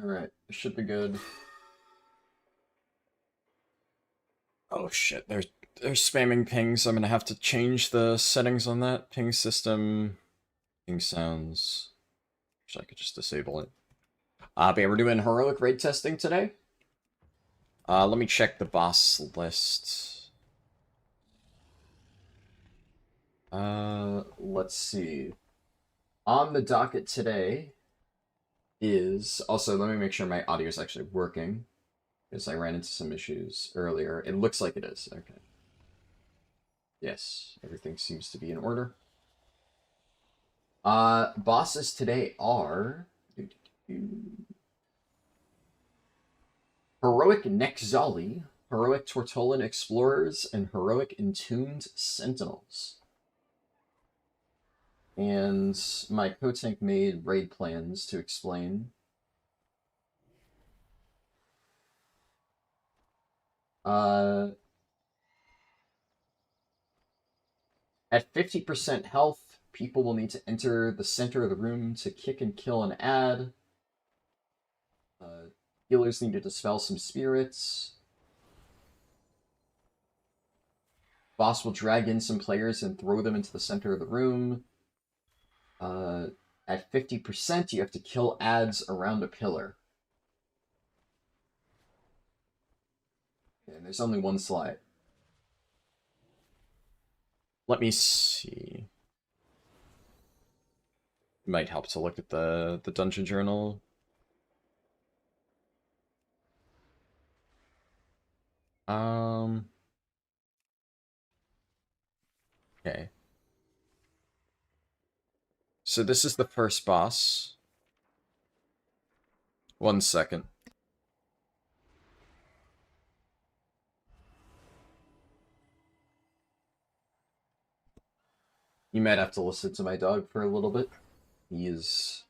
Alright, should be good. Oh shit, they're spamming pings. I'm gonna have to change the settings on that. Ping system, ping sounds. Wish I could just disable it. But yeah, we're doing heroic raid testing today. Let me check the boss list. Let's see. On the docket today is... Also, let me make sure my audio is actually working, because I ran into some issues earlier. It looks like it is. Okay. Yes, everything seems to be in order. Bosses today are... Heroic Nexali, Heroic Tortolan Explorers, and Heroic Entombed Sentinels. And my co-tank made raid plans to explain. At 50% health, people will need to enter the center of the room to kick and kill an add. Healers need to dispel some spirits. Boss will drag in some players and throw them into the center of the room. At 50%, you have to kill adds around a pillar. And there's only one slide. Let me see. It might help to look at the dungeon journal. Okay. So this is the first boss. 1 second. You might have to listen to my dog for a little bit. He is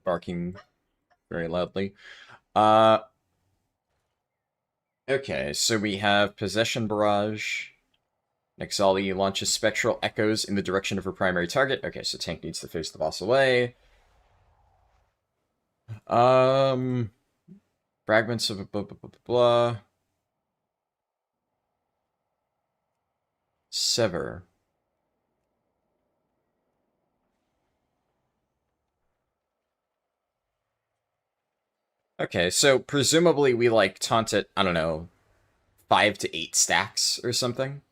barking very loudly. Okay, so we have Possession Barrage. Nexali launches spectral echoes in the direction of her primary target. Okay, so tank needs to face the boss away. Fragments of blah, blah, blah, blah. Sever. Okay, so presumably we, like, taunt it, I don't know, 5 to 8 stacks or something.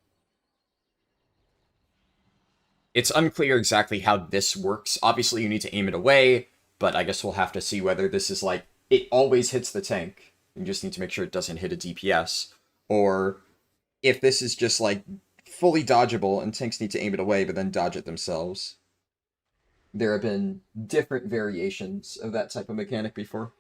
It's unclear exactly how this works. Obviously, you need to aim it away, but I guess we'll have to see whether this is, like, it always hits the tank. You just need to make sure it doesn't hit a DPS. Or if this is just, like, fully dodgeable and tanks need to aim it away but then dodge it themselves. There have been different variations of that type of mechanic before.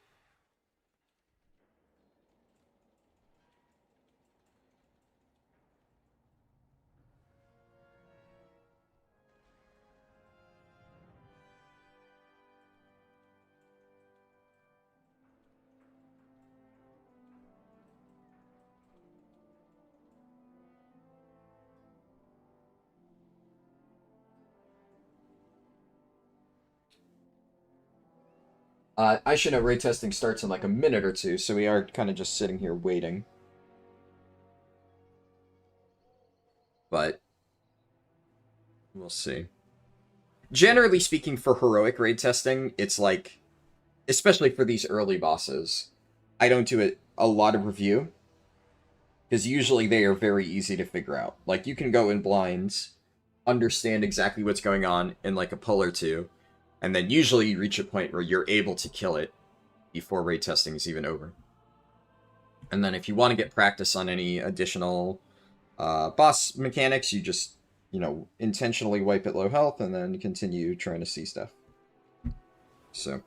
I should know raid testing starts in like a minute or two, so we are kind of just sitting here waiting. But we'll see. Generally speaking, for heroic raid testing, it's like, especially for these early bosses, I don't do a lot of review, because usually they are very easy to figure out. Like, you can go in blinds, understand exactly what's going on in like a pull or two, and then usually you reach a point where you're able to kill it before raid testing is even over. And then if you want to get practice on any additional boss mechanics, you just, you know, intentionally wipe at low health and then continue trying to see stuff. So,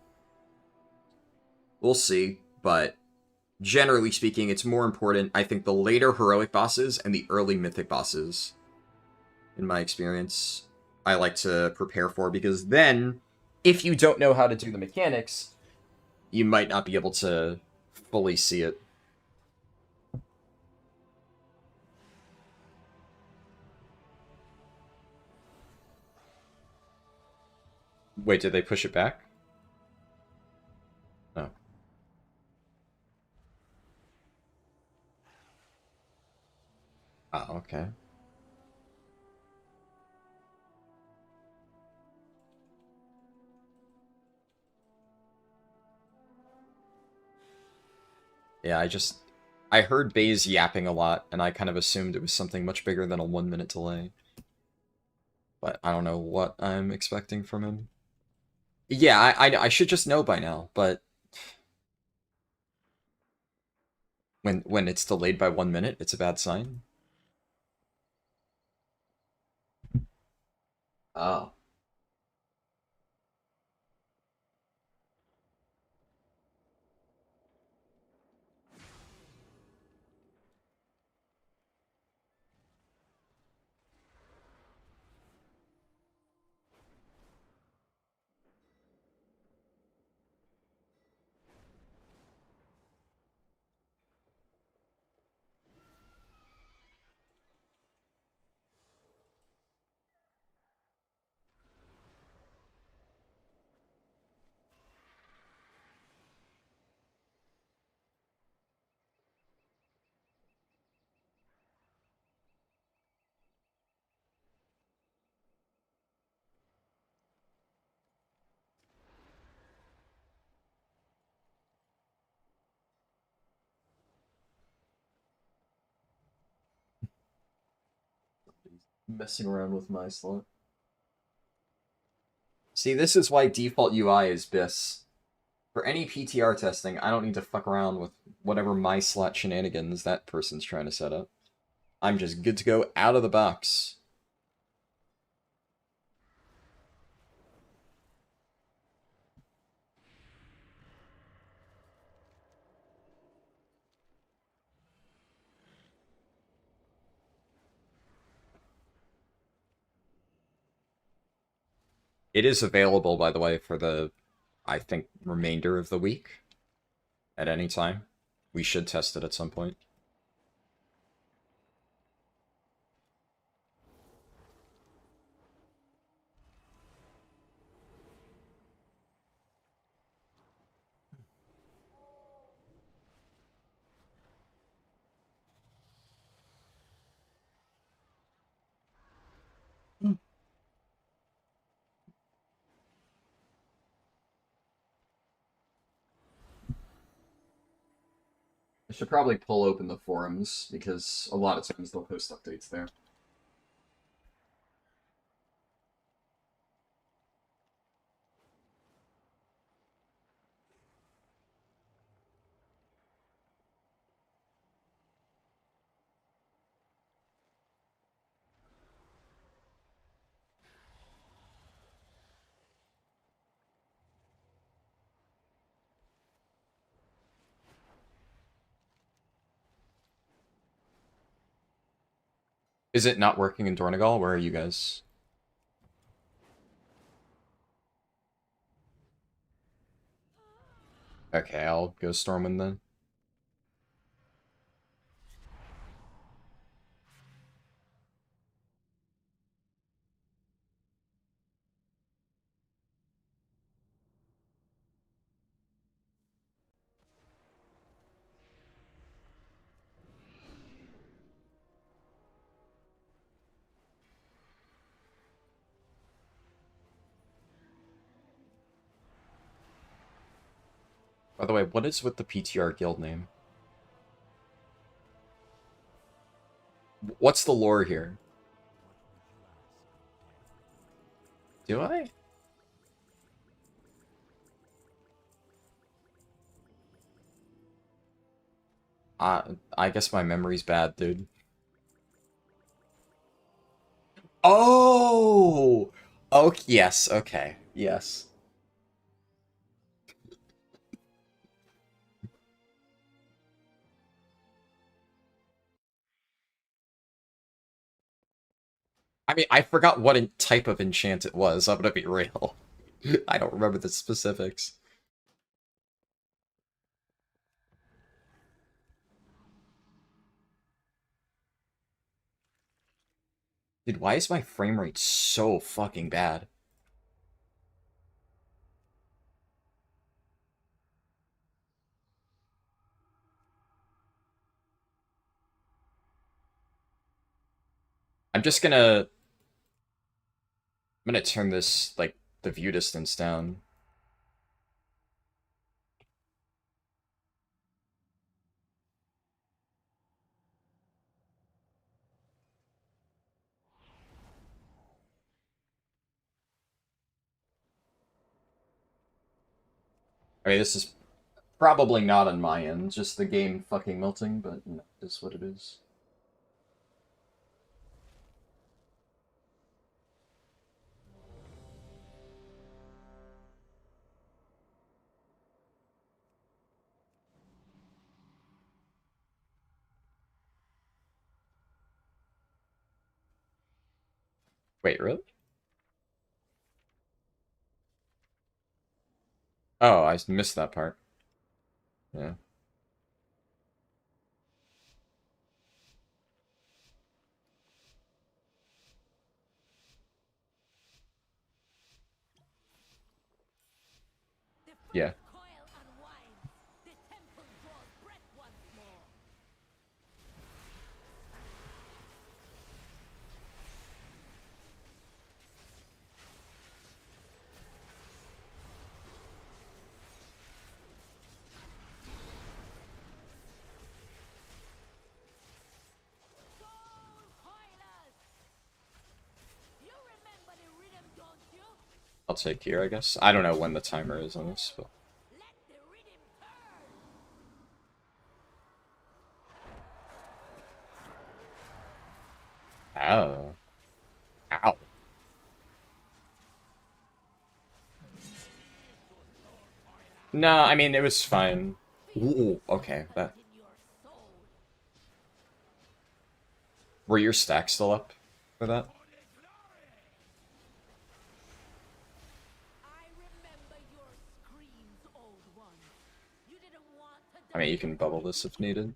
we'll see, but generally speaking, it's more important, I think, the later heroic bosses and the early mythic bosses, in my experience, I like to prepare for, because then, if you don't know how to do the mechanics, you might not be able to fully see it. Wait, did they push it back? Oh, okay. Yeah, I heard Baze yapping a lot, and I kind of assumed it was something much bigger than a 1 minute delay. But I don't know what I'm expecting from him. Yeah, I should just know by now, but when it's delayed by 1 minute, it's a bad sign. Oh. Messing around with my slot. See, this is why default UI is BIS. For any PTR testing, I don't need to fuck around with whatever my slot shenanigans that person's trying to set up. I'm just good to go out of the box. It is available, by the way, for the, I think, remainder of the week. At any time. We should test it at some point. I should probably pull open the forums, because a lot of times they'll post updates there. Is it not working in Dornegal? Where are you guys? Okay, I'll go Stormwind then. By the way, what is with the PTR guild name? What's the lore here? Do I? I guess my memory's bad, dude. Oh! Okay, yes, okay, yes. I mean, I forgot what type of enchant it was, I'm gonna be real. I don't remember the specifics. Dude, why is my frame rate so fucking bad? I'm just gonna... I'm gonna turn this, like, the view distance down. I mean, this is probably not on my end, just the game fucking melting, but you know, it is what it is. Wait, really? Oh, I missed that part. Yeah. Yeah. I'll take here, I guess. I don't know when the timer is on this, but... Oh. Ow. No, I mean, it was fine. Ooh, okay, that... Were your stacks still up for that? I mean, you can bubble this if needed.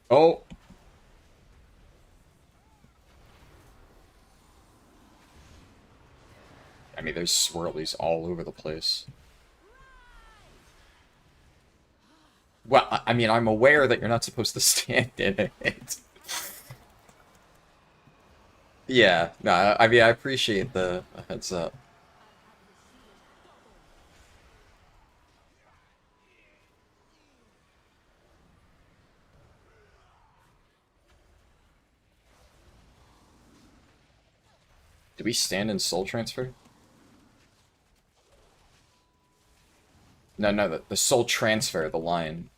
Oh! I mean, there's swirlies all over the place. Well, I mean, I'm aware that you're not supposed to stand in it. Yeah, no, I mean, I appreciate the heads up. Do we stand in soul transfer? No, no, the soul transfer, the line.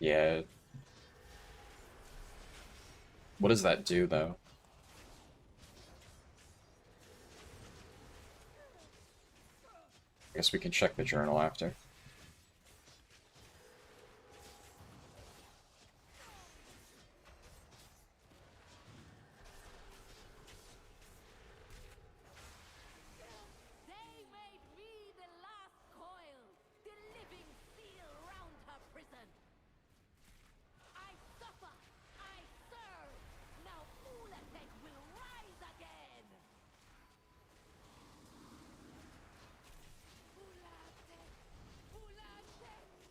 Yeah. What does that do, though? I guess we can check the journal after.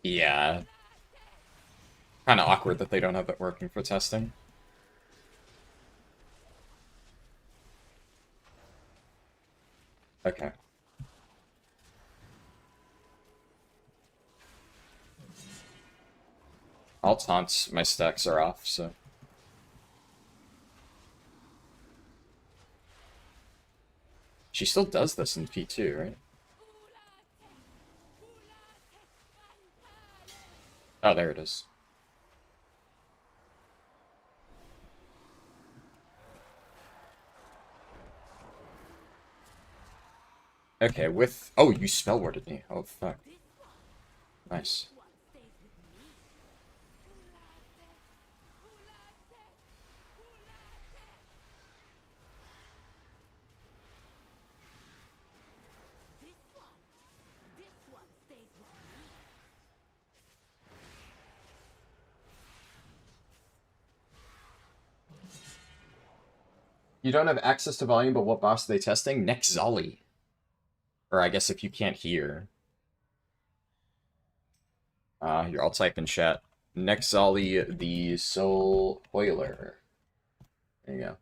Yeah. Kind of awkward that they don't have it working for testing. Okay. All taunts, my stacks are off, so... She still does this in P2, right? Oh, there it is. Okay, with... Oh, you spell worded me. Oh, fuck. Nice. You don't have access to volume, but what boss are they testing? Next Zolly. Or I guess if you can't hear. Here, I'll type in chat. Next Zolly, the Soul Oiler. There you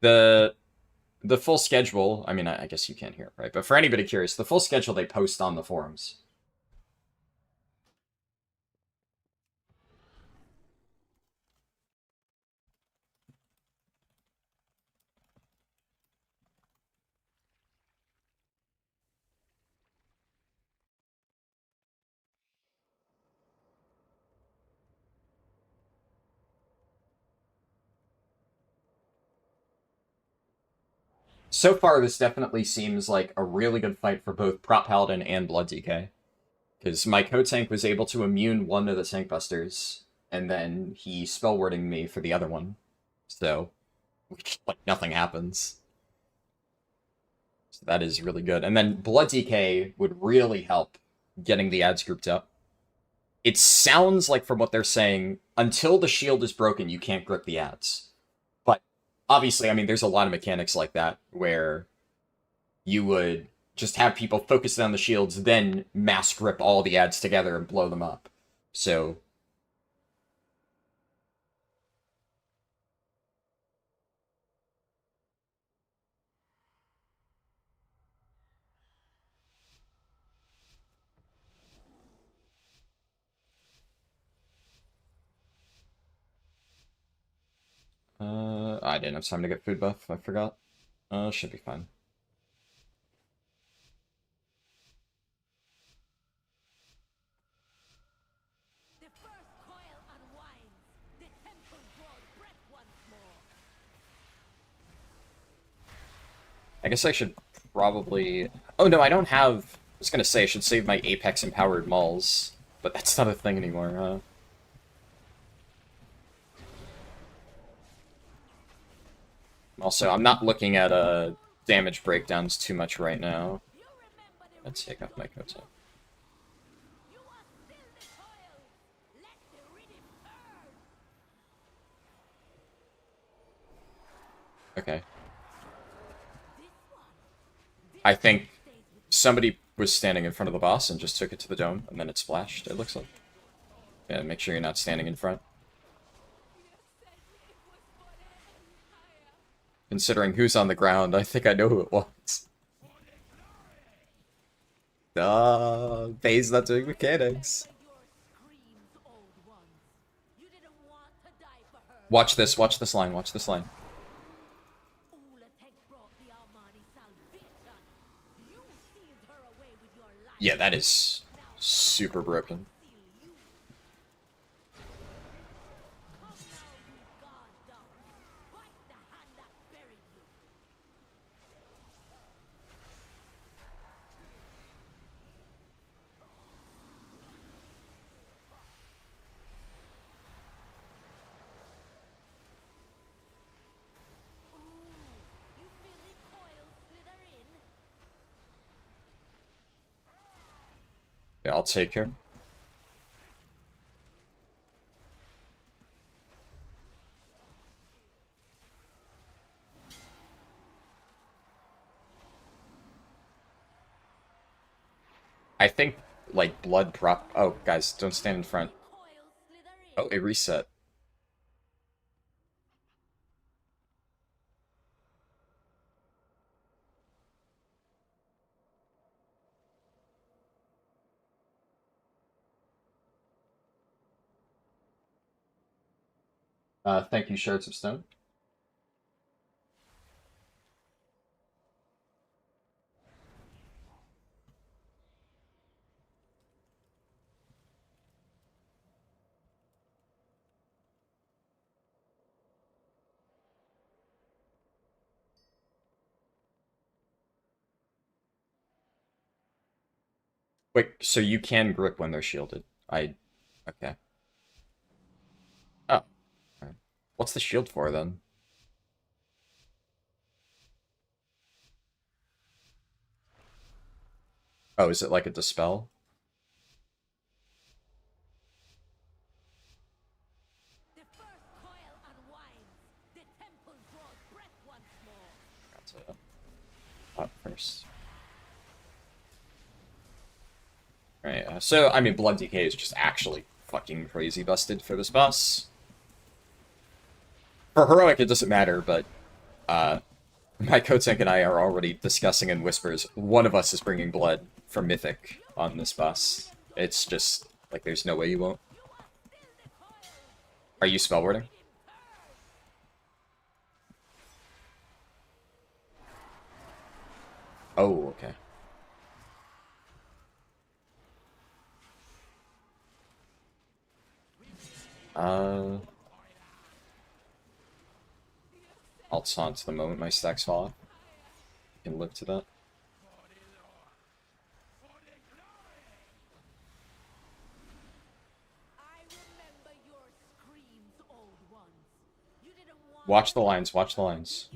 go. The full schedule, I mean, I guess you can't hear it, right? But for anybody curious, the full schedule they post on the forums. So far, this definitely seems like a really good fight for both Prop Paladin and Blood DK. Because my co-tank was able to immune one of the tank busters, and then he spellwording me for the other one. So, like, nothing happens. So that is really good. And then Blood DK would really help getting the ads grouped up. It sounds like, from what they're saying, until the shield is broken, you can't grip the ads. But obviously, I mean, there's a lot of mechanics like that where you would just have people focus on the shields, then mass grip all the ads together and blow them up. So... I didn't have time to get food buff, I forgot. Should be fine. I guess I should probably... Oh no, I don't have... I was gonna say I should save my Apex empowered malls, but that's not a thing anymore, huh? Also, I'm not looking at damage breakdowns too much right now. Let's take off my coat. Okay. I think somebody was standing in front of the boss and just took it to the dome, and then it splashed, it looks like. Yeah, make sure you're not standing in front. Considering who's on the ground, I think I know who it was. Bay's not doing mechanics. Watch this line, watch this line. Yeah, that is super broken. Yeah, I'll take her. I think like, blood prop... Oh, guys, don't stand in front. Oh, it reset. Thank you, Shards of Stone. Wait, so you can grip when they're shielded? Okay. Oh. Alright. What's the shield for, then? Oh, is it like a dispel? That's it. Up first. Right, so, I mean, Blood Decay is just actually fucking crazy busted for this boss. For Heroic, it doesn't matter, but, my Kotank and I are already discussing in whispers, one of us is bringing blood from Mythic on this boss. It's just, like, there's no way you won't. Are you spellwording? Oh, okay. I'll taunt the moment my stacks fall off. You can live to that. Watch the lines, watch the lines.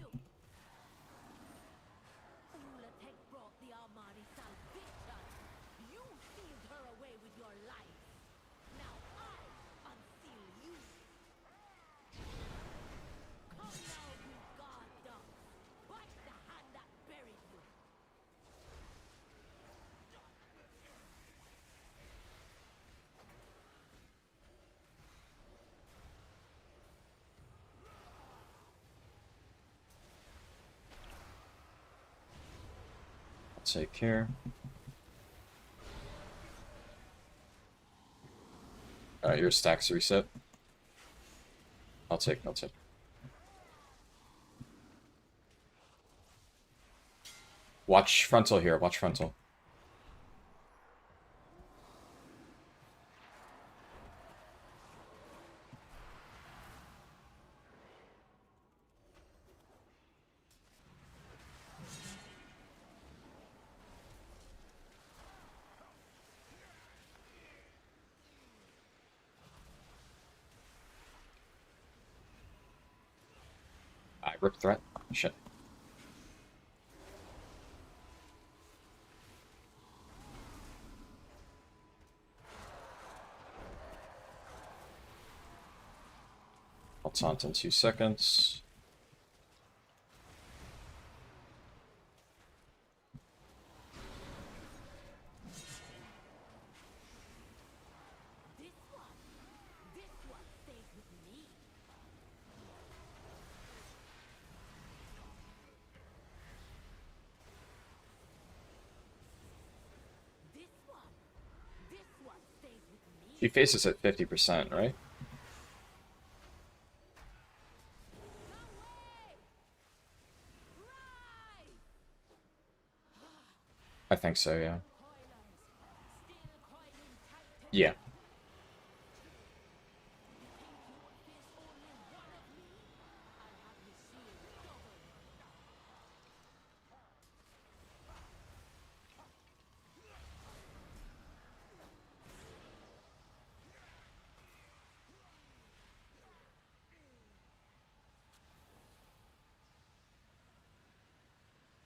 Take care. Your stacks reset. I'll take. Watch frontal here, watch frontal. I rip threat. Shit. I'll taunt in 2 seconds. She faces at 50%, right? I think so, yeah. Yeah.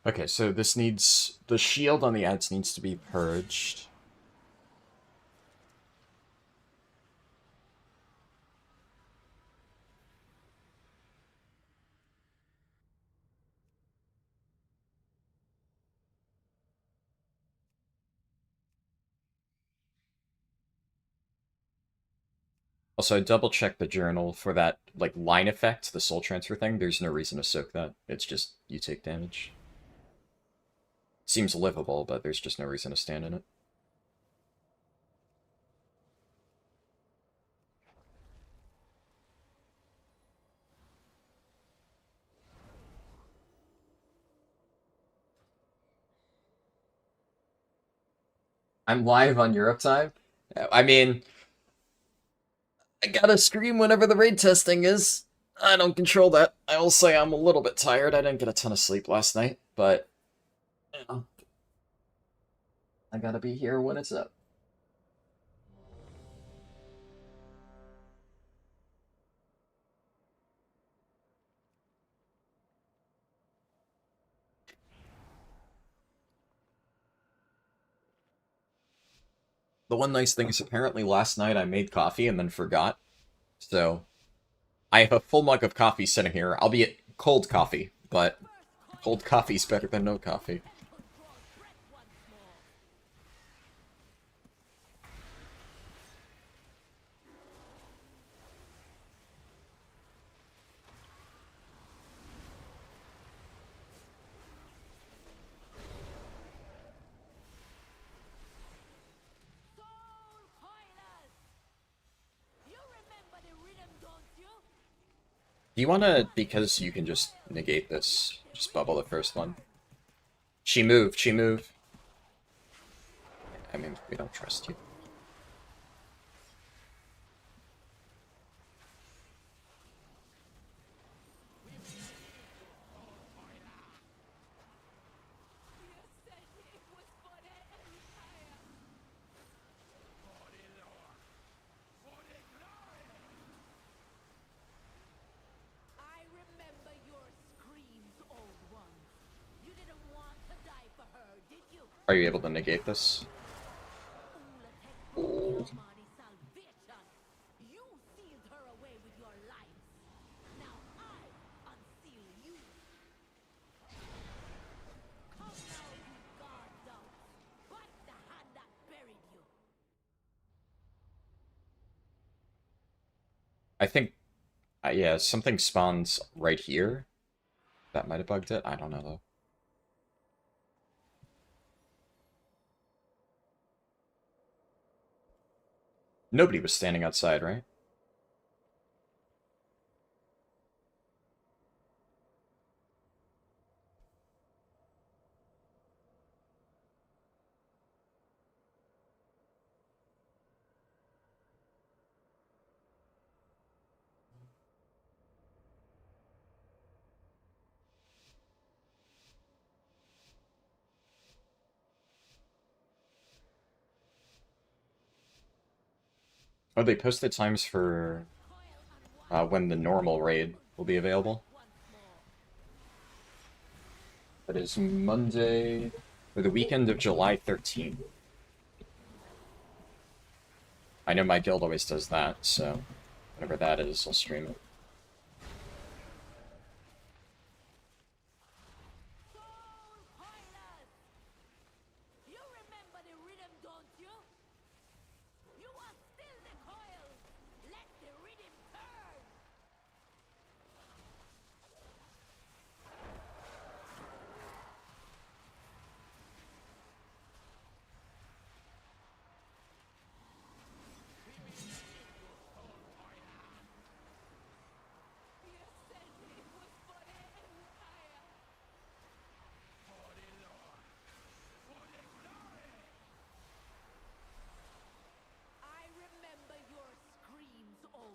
Okay, so this needs... The shield on the ads needs to be purged. Also, I double-checked the journal for that, like, line effect, the soul transfer thing. There's no reason to soak that. It's just, you take damage. Seems livable, but there's just no reason to stand in it. I'm live on Europe time. I mean, I gotta stream whenever the raid testing is. I don't control that. I will say I'm a little bit tired. I didn't get a ton of sleep last night, but you know, I gotta be here when it's up. The one nice thing is apparently last night I made coffee and then forgot. So I have a full mug of coffee sitting here, albeit cold coffee, but cold coffee's better than no coffee. Do you wanna, because you can just negate this, just bubble the first one? She moved, she moved. I mean, we don't trust you. Are you able to negate this? Ooh. I think, yeah, something spawns right here. That might have bugged it. I don't know, though. Nobody was standing outside, right? Oh, they posted times for when the normal raid will be available. That is Monday, or the weekend of July 13th. I know my guild always does that, so whatever that is, I'll stream it.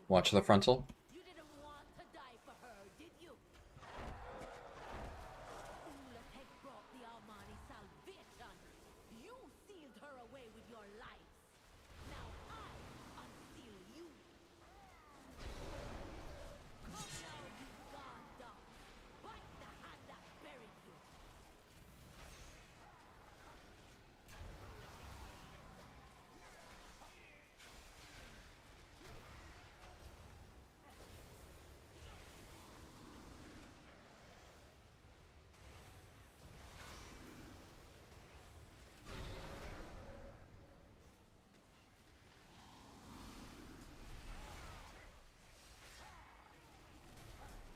Watch the frontal.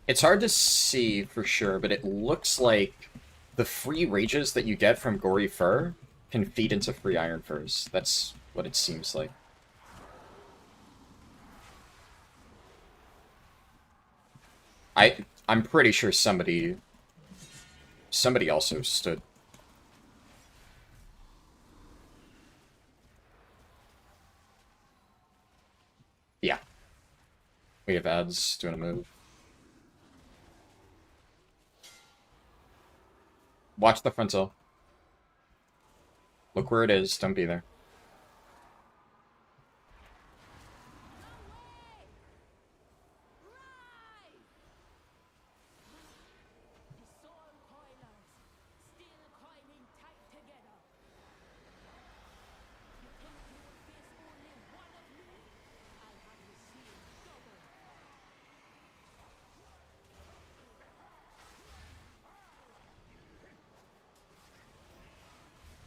It's hard to see for sure, but it looks like the free rages that you get from Gory Fur can feed into free Iron Furs. That's what it seems like. I'm pretty sure somebody also stood. Yeah. We have ads doing a move. Watch the frontal. Look where it is. Don't be there.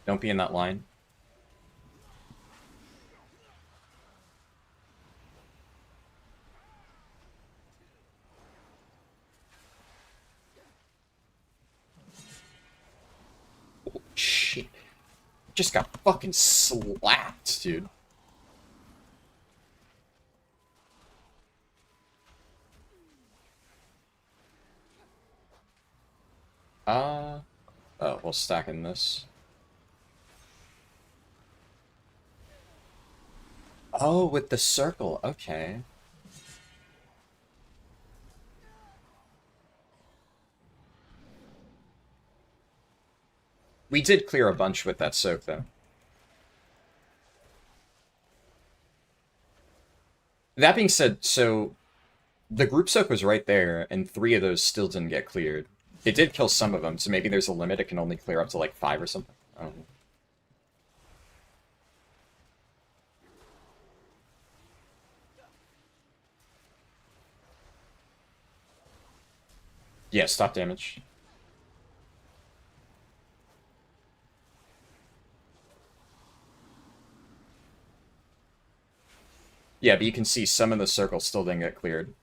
Don't be in that line. Oh, shit. Just got fucking slapped, dude. Oh, we'll stack in this. Oh, with the circle. Okay. We did clear a bunch with that soak, though. That being said, so the group soak was right there, and 3 of those still didn't get cleared. It did kill some of them, so maybe there's a limit. It can only clear up to like 5 or something. I don't know. Yeah, stop damage. Yeah, but you can see some in the circle still didn't get cleared.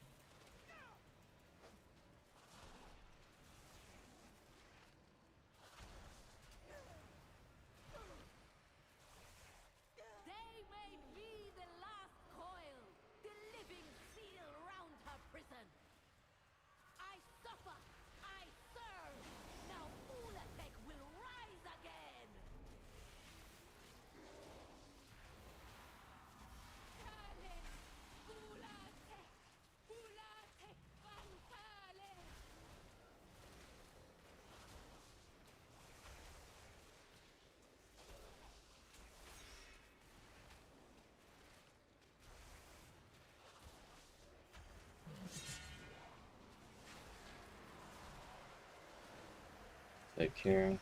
Take care.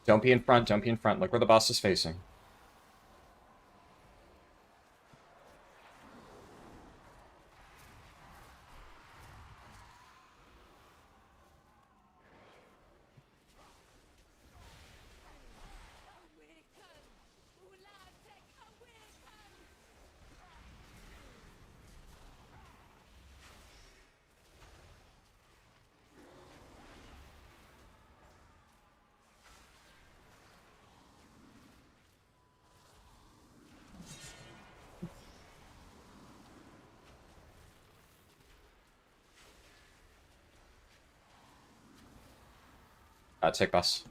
Don't be in front, don't be in front. Look where the boss is facing. Take boss.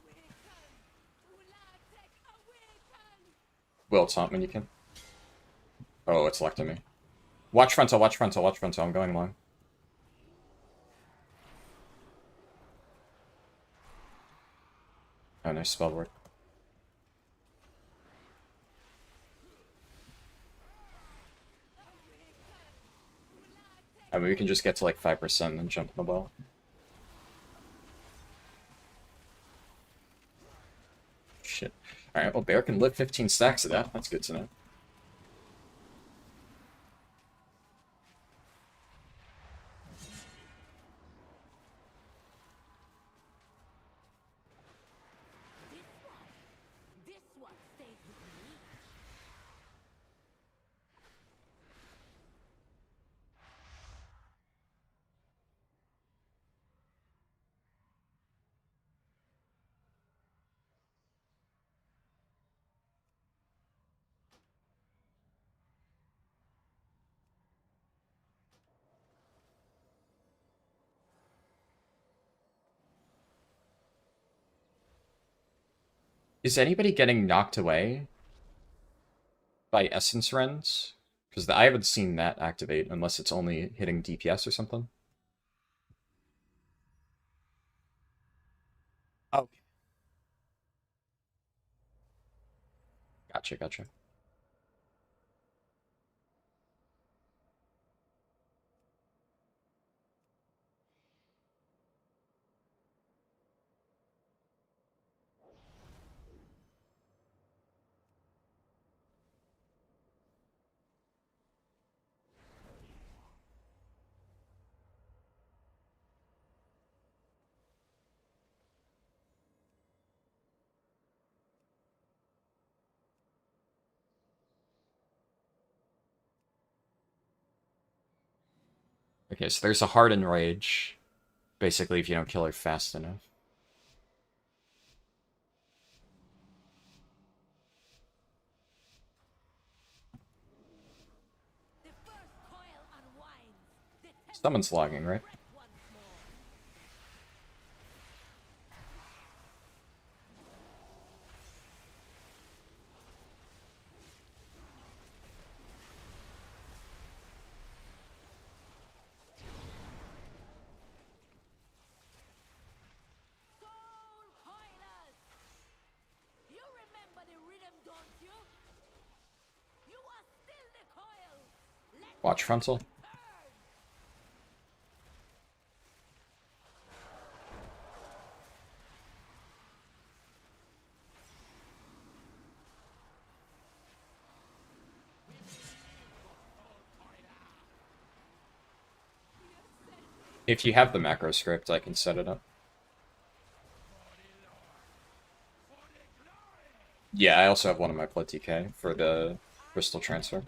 Will taunt when you can. Oh, it's locked on me. Watch frontal, watch frontal, watch frontal. I'm going long. Oh, nice spell ward. I mean, we can just get to like 5% and then jump in the ball. Shit. Alright, well, Bear can live 15 stacks of that. That's good to know. Is anybody getting knocked away by Essence Rends? Because I haven't seen that activate, unless it's only hitting DPS or something. Okay. Gotcha, gotcha. Okay, so there's a Harldan rage, basically, if you don't kill her fast enough. Someone's logging, right? Watch frontal. If you have the macro script, I can set it up. Yeah, I also have one of my Blood TK for the crystal transfer.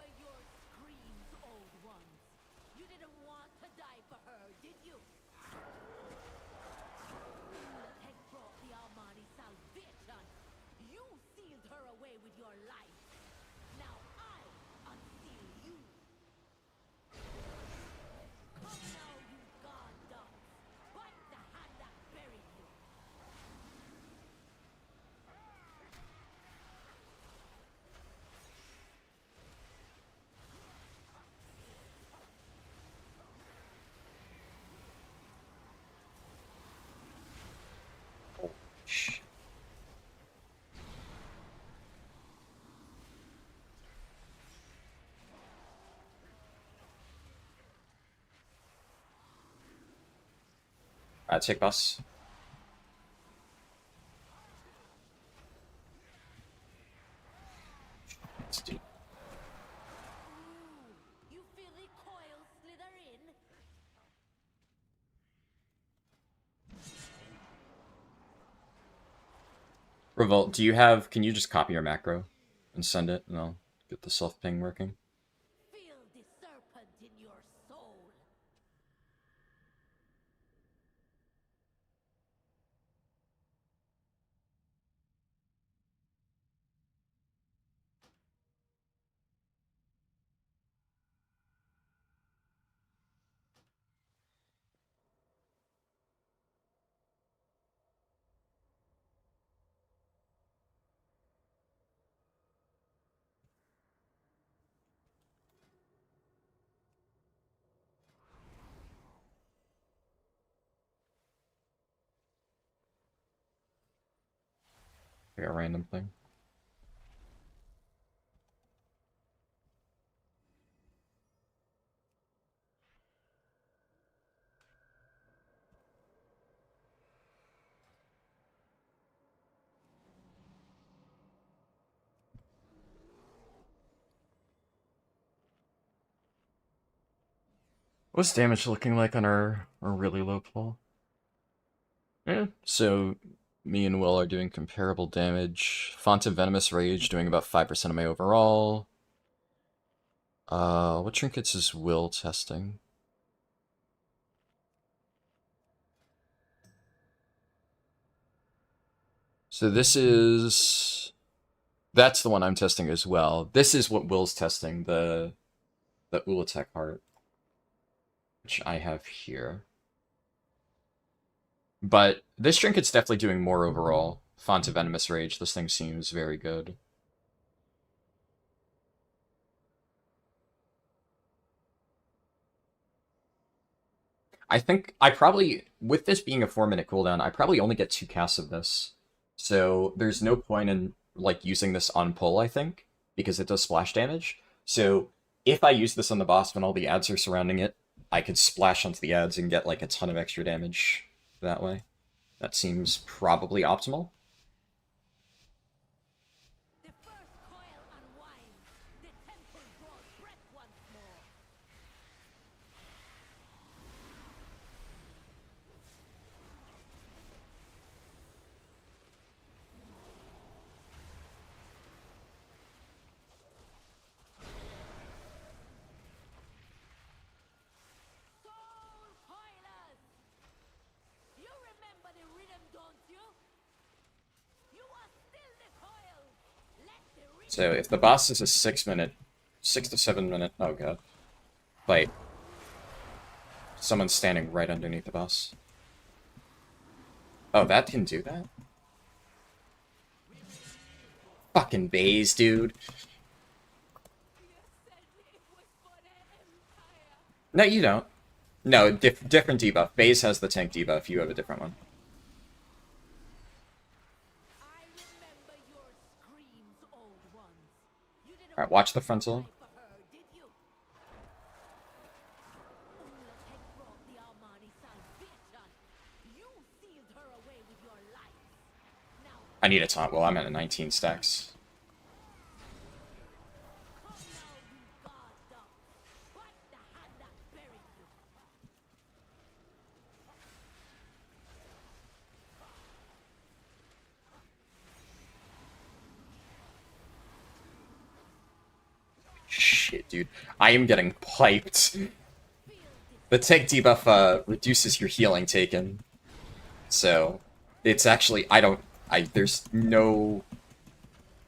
Take bus. It's deep. Revolt, do you have... Can you just copy your macro and send it, and I'll get the self-ping working? A random thing. What's damage looking like on our really low pull? Yeah, so me and Will are doing comparable damage. Font of Venomous Rage doing about 5% of my overall. What trinkets is Will testing? So this is... That's the one I'm testing as well. This is what Will's testing, the Ulatek heart, which I have here. But this trinket's definitely doing more overall. Font of Venomous Rage. This thing seems very good. I think I probably, with this being a 4-minute cooldown, I probably only get 2 casts of this. So there's no point in like using this on pull, I think, because it does splash damage. So if I use this on the boss when all the ads are surrounding it, I could splash onto the ads and get like a ton of extra damage that way. That seems probably optimal. So if the boss is a 6 to 7 minute, oh god, fight, someone's standing right underneath the boss. Oh, that didn't do that? Fucking Baze, dude. No, you don't. No, different debuff. Baze has the tank debuff, you have a different one. Alright, watch the frontal. I need a taunt. Well, I'm at a 19 stacks. Shit, dude. I am getting piped. The tank debuff reduces your healing taken. So, it's actually, there's no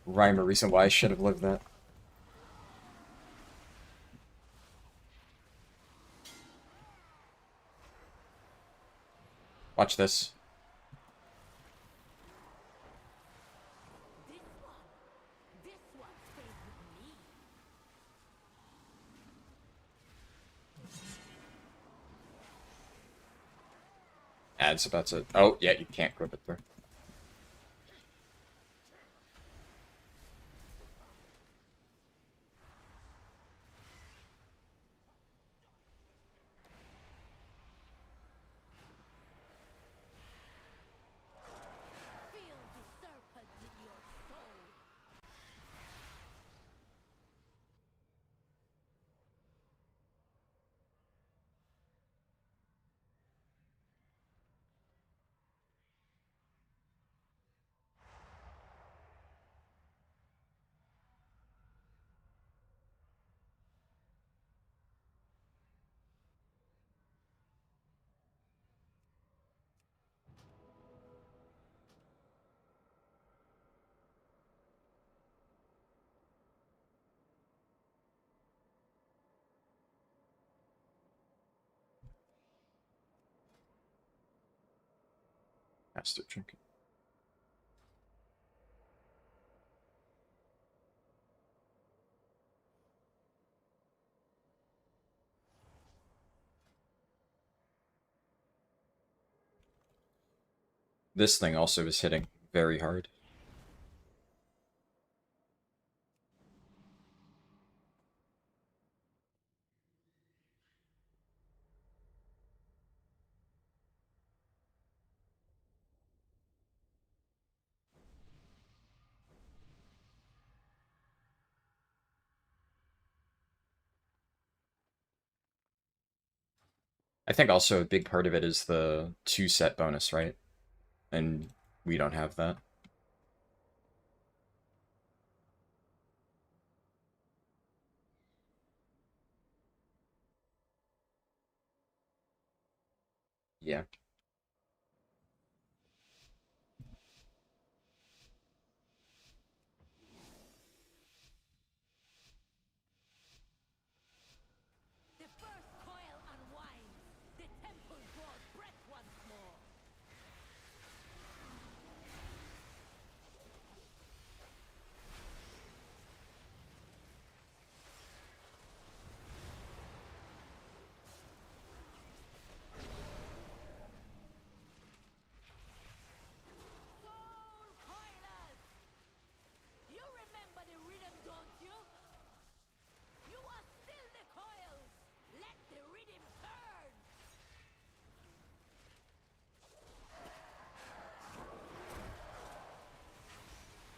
rhyme or reason why I should have lived that. Watch this. Ad's about to... Oh, yeah, you can't grip it through. Master Trinket. This thing also is hitting very hard. I think also a big part of it is the 2-set bonus, right? And we don't have that. Yeah.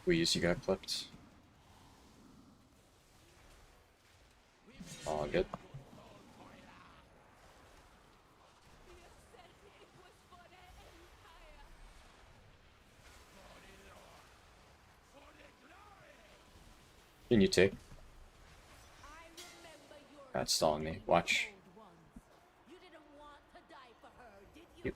We used you got clipped. All good. Can you take? That's stalling me. Watch. Yep.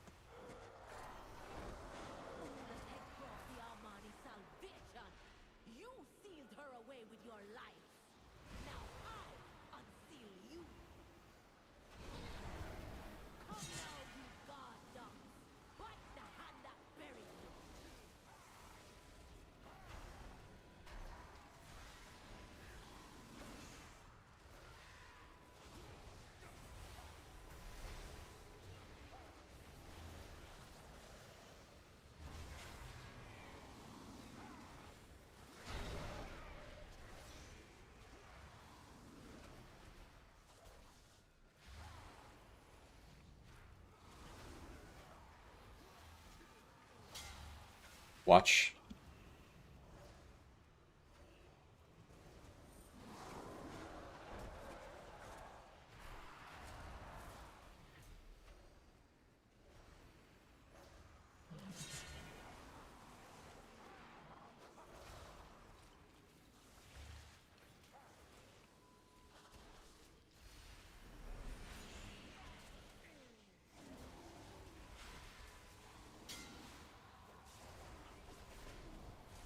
Watch.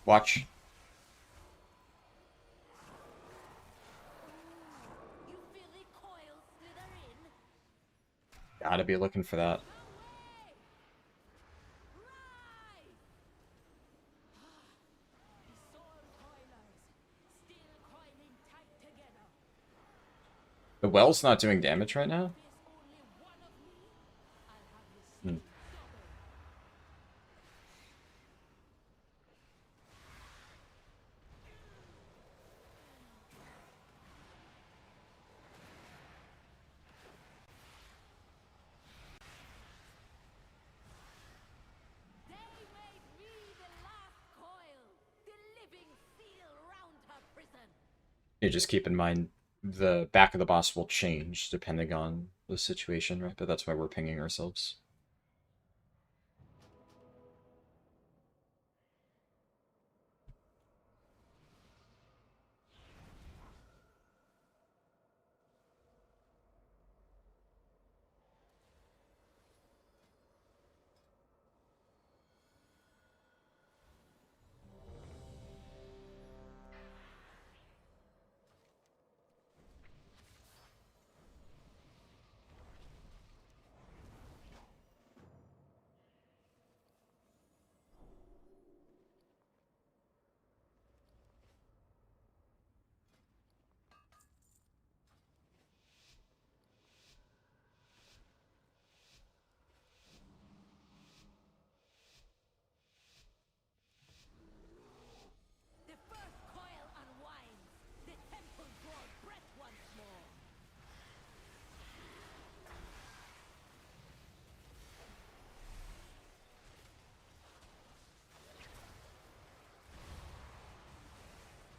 Watch. Gotta be looking for that. The well's not doing damage right now? Hmm. You just keep in mind the back of the boss will change depending on the situation, right? But that's why we're pinging ourselves.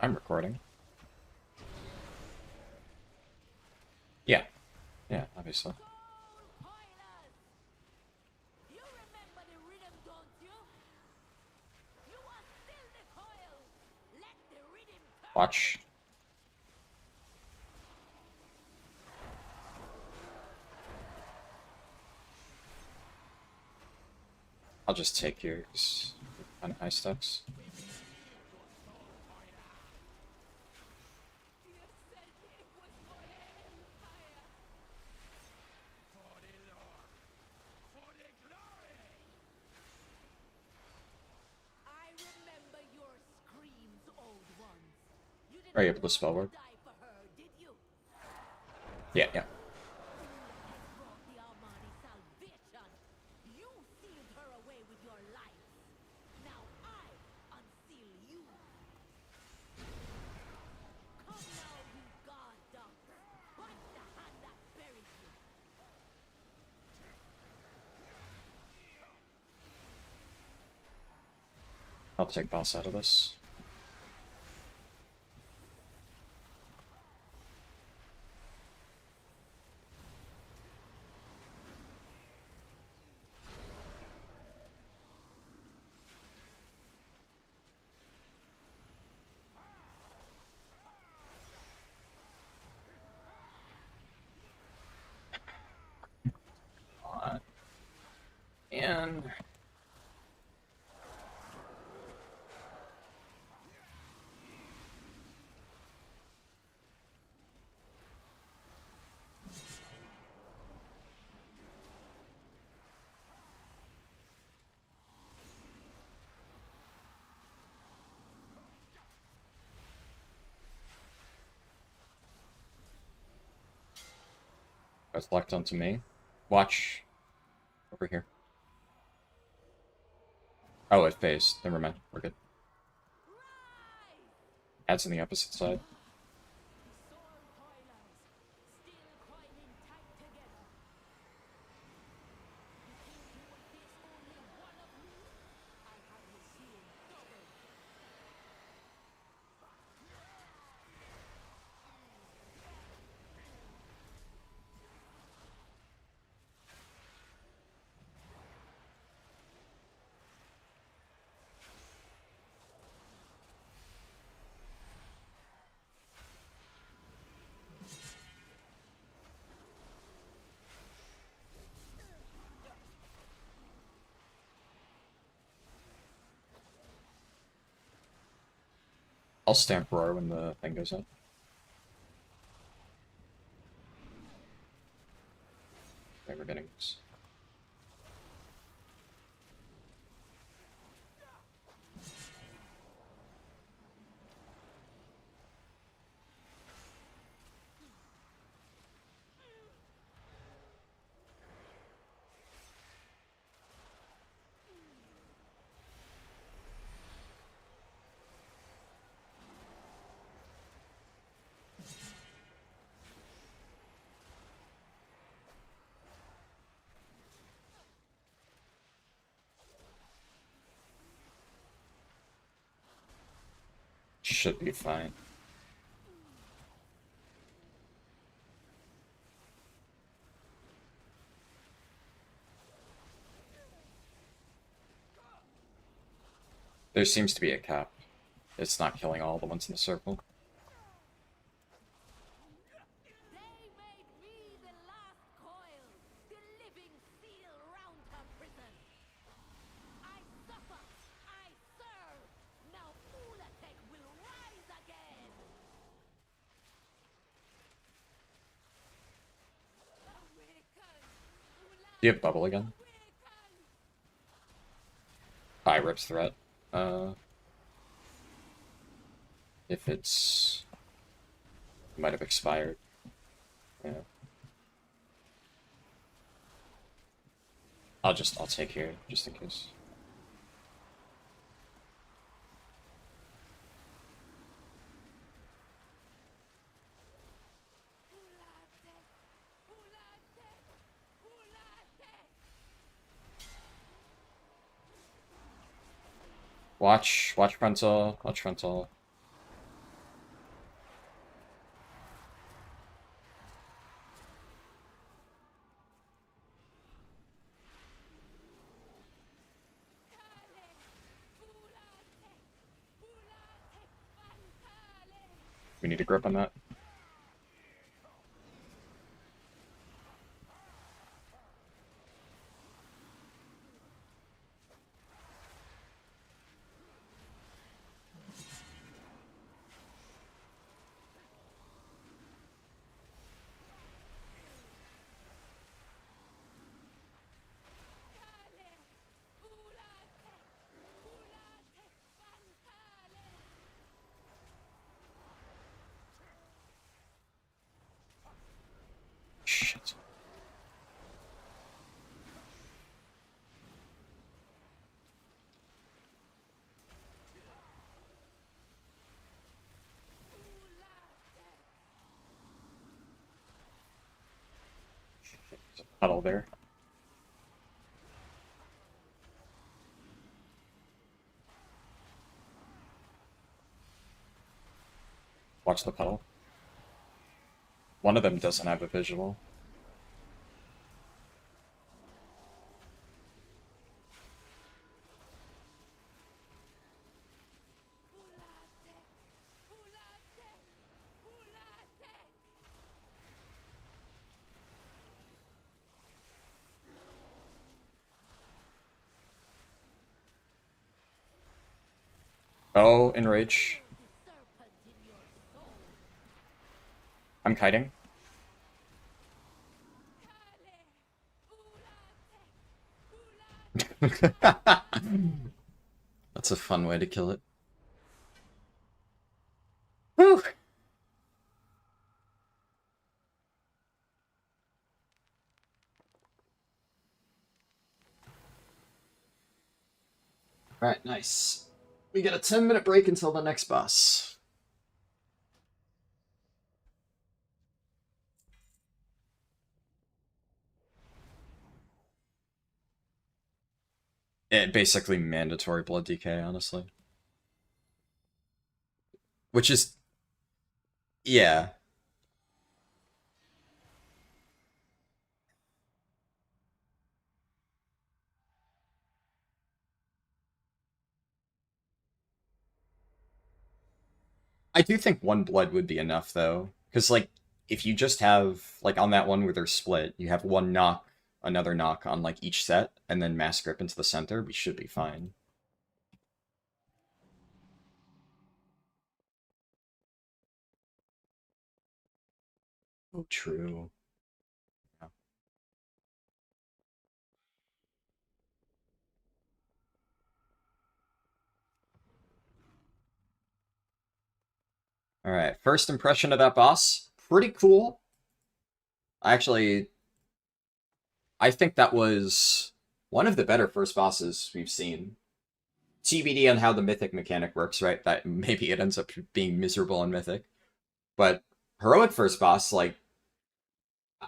I'm recording. Yeah. Yeah, obviously. Watch. I'll just take yours. Kind of high stacks. Are you able to spell work? Yeah, yeah. I'll take boss out of this. again. That's locked onto me. Watch. Over here. Oh, it phased. Never mind. We're good. Adds on the opposite side. I'll stamp roar when the thing goes up. Okay, we're getting this. Should be fine. There seems to be a cap. It's not killing all the ones in the circle. Do you have bubble again? High rips threat. If it's... It might have expired. Yeah. I'll take here, just in case. Watch frontal, watch frontal. We need a grip on that. Shit. There's a puddle there. Watch the puddle. One of them doesn't have a visual. Oh, enrage. I'm kiting. That's a fun way to kill it. Whew. Alright, nice. We get a 10-minute break until the next boss. Basically mandatory blood DK, honestly. Which is... yeah. I do think one blood would be enough, though. Because, like, if you just have, like, on that one where they're split, you have one knock, another knock on, like, each set, and then mass grip into the center, we should be fine. Oh, true. Yeah. Alright, first impression of that boss. Pretty cool. I think that was one of the better first bosses we've seen. TBD on how the Mythic mechanic works, right? That maybe it ends up being miserable on Mythic. But Heroic first boss, like,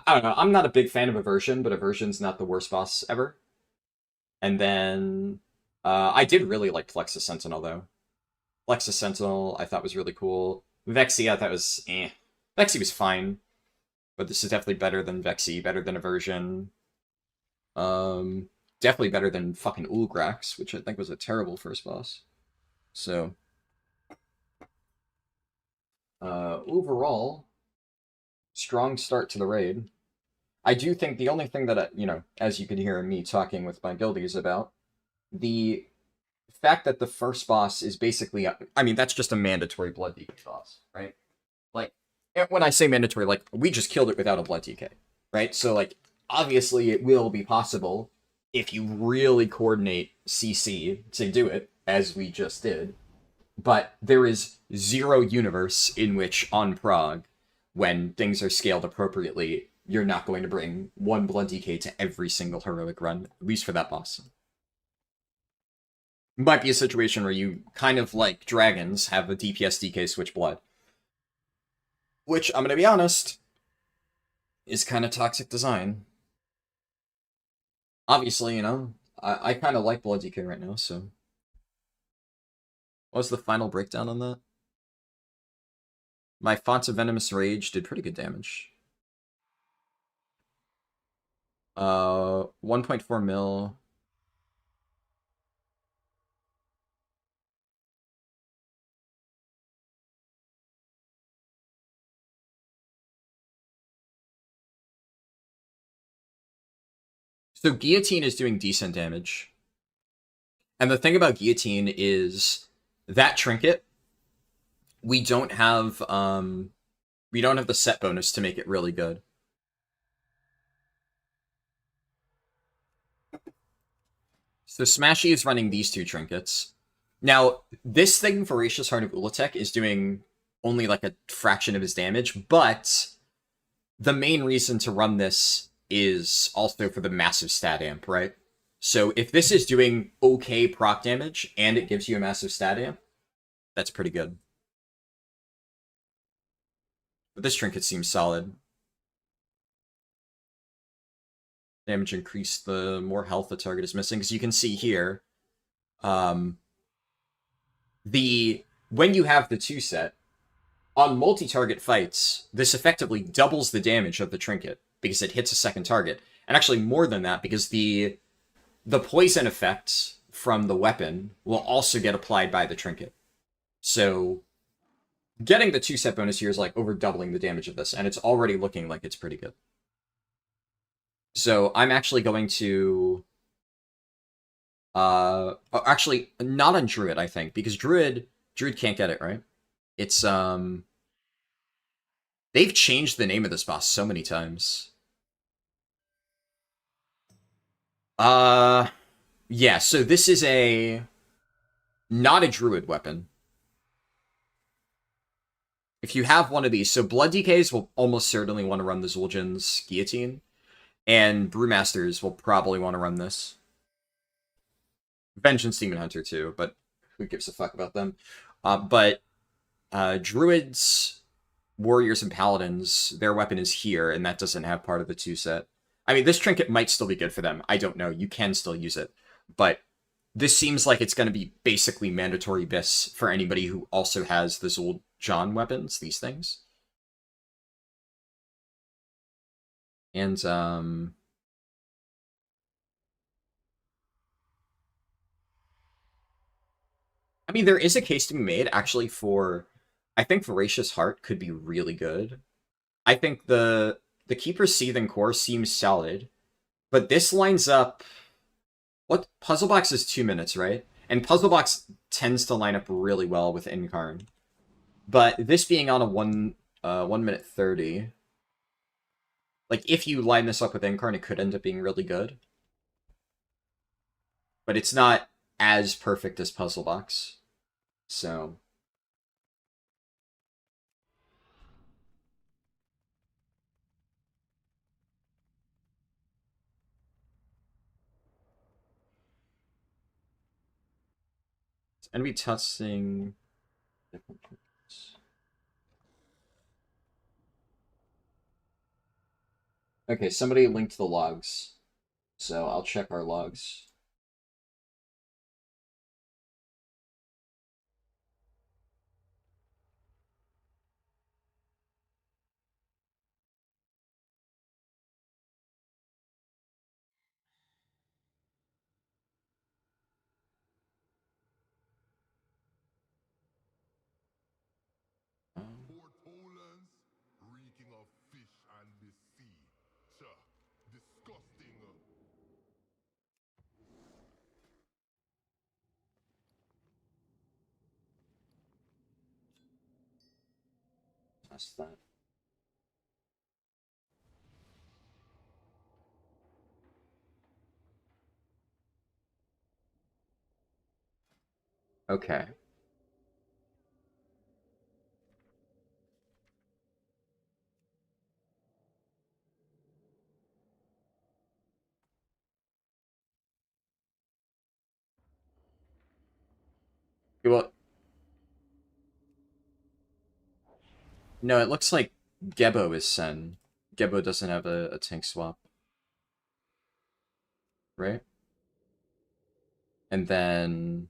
I don't know, I'm not a big fan of Aversion, but Aversion's not the worst boss ever. And then, I did really like Plexus Sentinel, though. Plexus Sentinel, I thought was really cool. Vexy, I thought was eh. Vexy was fine, but this is definitely better than Vexy, better than Aversion. Definitely better than fucking Ulgrax, which I think was a terrible first boss. So, overall, strong start to the raid. I do think the only thing that, as you can hear me talking with my guildies about, the fact that the first boss is basically, I mean, that's just a mandatory blood DK boss, right? Like, when I say mandatory, like, we just killed it without a blood DK, right? So, like, obviously it will be possible if you really coordinate CC to do it, as we just did. But there is zero universe in which on prog, when things are scaled appropriately, you're not going to bring one blood DK to every single heroic run, at least for that boss. Might be a situation where you, kind of like dragons, have a DPS DK switch blood. Which, I'm gonna be honest, is kind of toxic design. Obviously, I kind of like blood DK right now, so... What was the final breakdown on that? My Font of Venomous Rage did pretty good damage. 1.4 mil. So Guillotine is doing decent damage. And the thing about Guillotine is that trinket, we don't have the set bonus to make it really good. So Smashy is running these two trinkets. Now, this thing, Voracious Heart of Ulatek, is doing only like a fraction of his damage, but the main reason to run this is also for the massive stat amp, right? So if this is doing okay proc damage, and it gives you a massive stat amp, that's pretty good. But this trinket seems solid. Damage increased the more health the target is missing, because you can see here, when you have the 2 set, on multi-target fights, this effectively doubles the damage of the trinket, because it hits a second target. And actually more than that, because the poison effect from the weapon will also get applied by the trinket. So getting the 2 set bonus here is like over doubling the damage of this, and it's already looking like it's pretty good. So I'm actually going to... actually, not on Druid, I think, because Druid, Druid can't get it, right? It's, they've changed the name of this boss so many times. Yeah, so this is not a druid weapon. If you have one of these, so Blood DKs will almost certainly want to run the Zul'jin's Guillotine, and Brewmasters will probably want to run this. Vengeance Demon Hunter too, but who gives a fuck about them? But Druids, Warriors, and Paladins, their weapon is here, and that doesn't have part of the 2 set. I mean, this trinket might still be good for them. I don't know. You can still use it. But this seems like it's going to be basically mandatory bis for anybody who also has the Zul'jin weapons, these things. And, I mean, there is a case to be made, actually, for... I think Voracious Heart could be really good. I think the Keeper's Seething Core seems solid. But this lines up... What? Puzzle Box is 2 minutes, right? And Puzzle Box tends to line up really well with Incarn. But this being on a 1 minute 30... Like, if you line this up with Incarn, it could end up being really good. But it's not as perfect as Puzzle Box. So... Enemy testing... Okay, somebody linked the logs. So I'll check our logs. Reeking of fish and the sea. Disgusting. That's that. Okay. Well, no, it looks like Gebo is Sen. Gebo doesn't have a tank swap. Right? And then...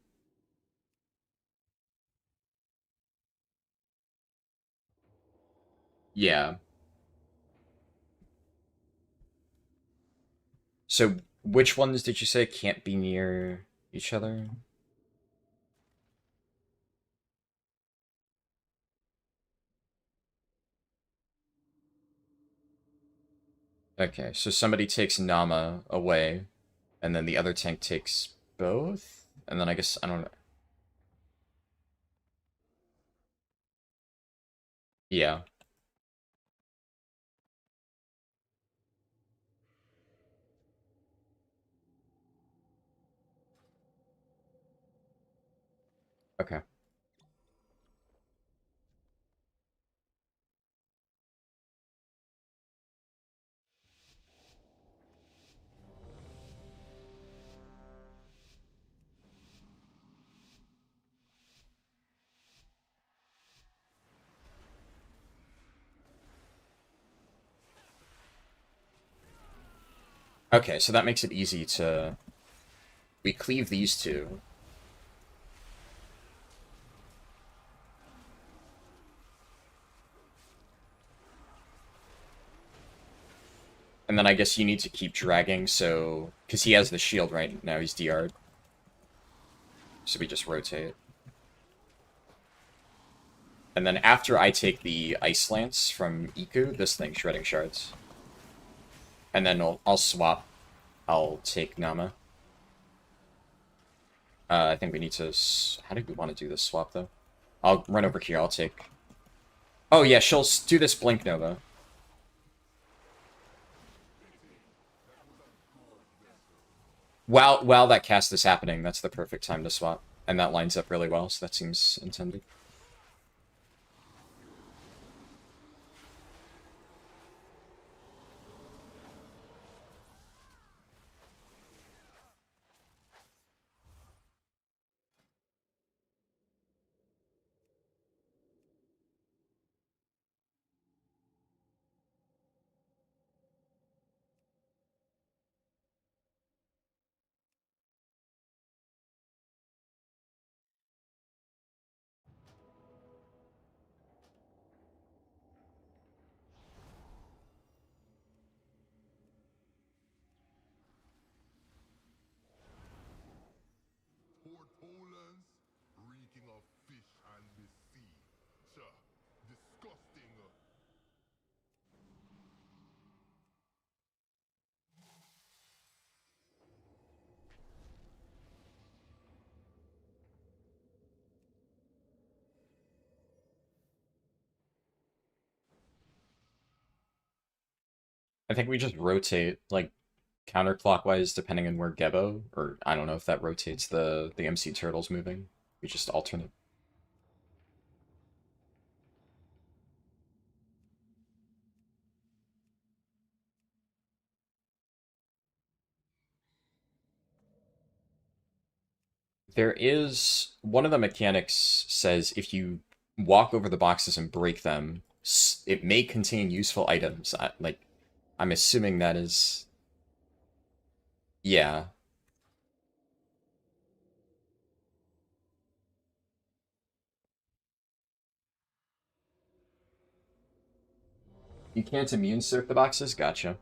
Yeah. So, which ones did you say can't be near each other? Okay, so somebody takes Nama away, and then the other tank takes both? And then I guess, I don't know. Yeah. Okay. Okay, so that makes it easy to... We cleave these two. And then I guess you need to keep dragging, so... Because he has the shield right now, he's DR'd. So we just rotate. And then after I take the Ice Lance from Iku, this thing, Shredding Shards. And then I'll swap. I'll take Nama. I think we need to... How do we want to do this swap, though? I'll run over here, I'll take... Oh yeah, she'll do this Blink Nova. While that cast is happening, that's the perfect time to swap. And that lines up really well, so that seems intended. Horde Poland's reeking of fish and the sea. Cha, disgusting. I think we just rotate, like, counterclockwise depending on where Gebo, or I don't know if that rotates the MC Turtles moving. We just alternate. There is... One of the mechanics says if you walk over the boxes and break them, it may contain useful items. I'm assuming that is... Yeah. You can't immune surf the boxes? Gotcha.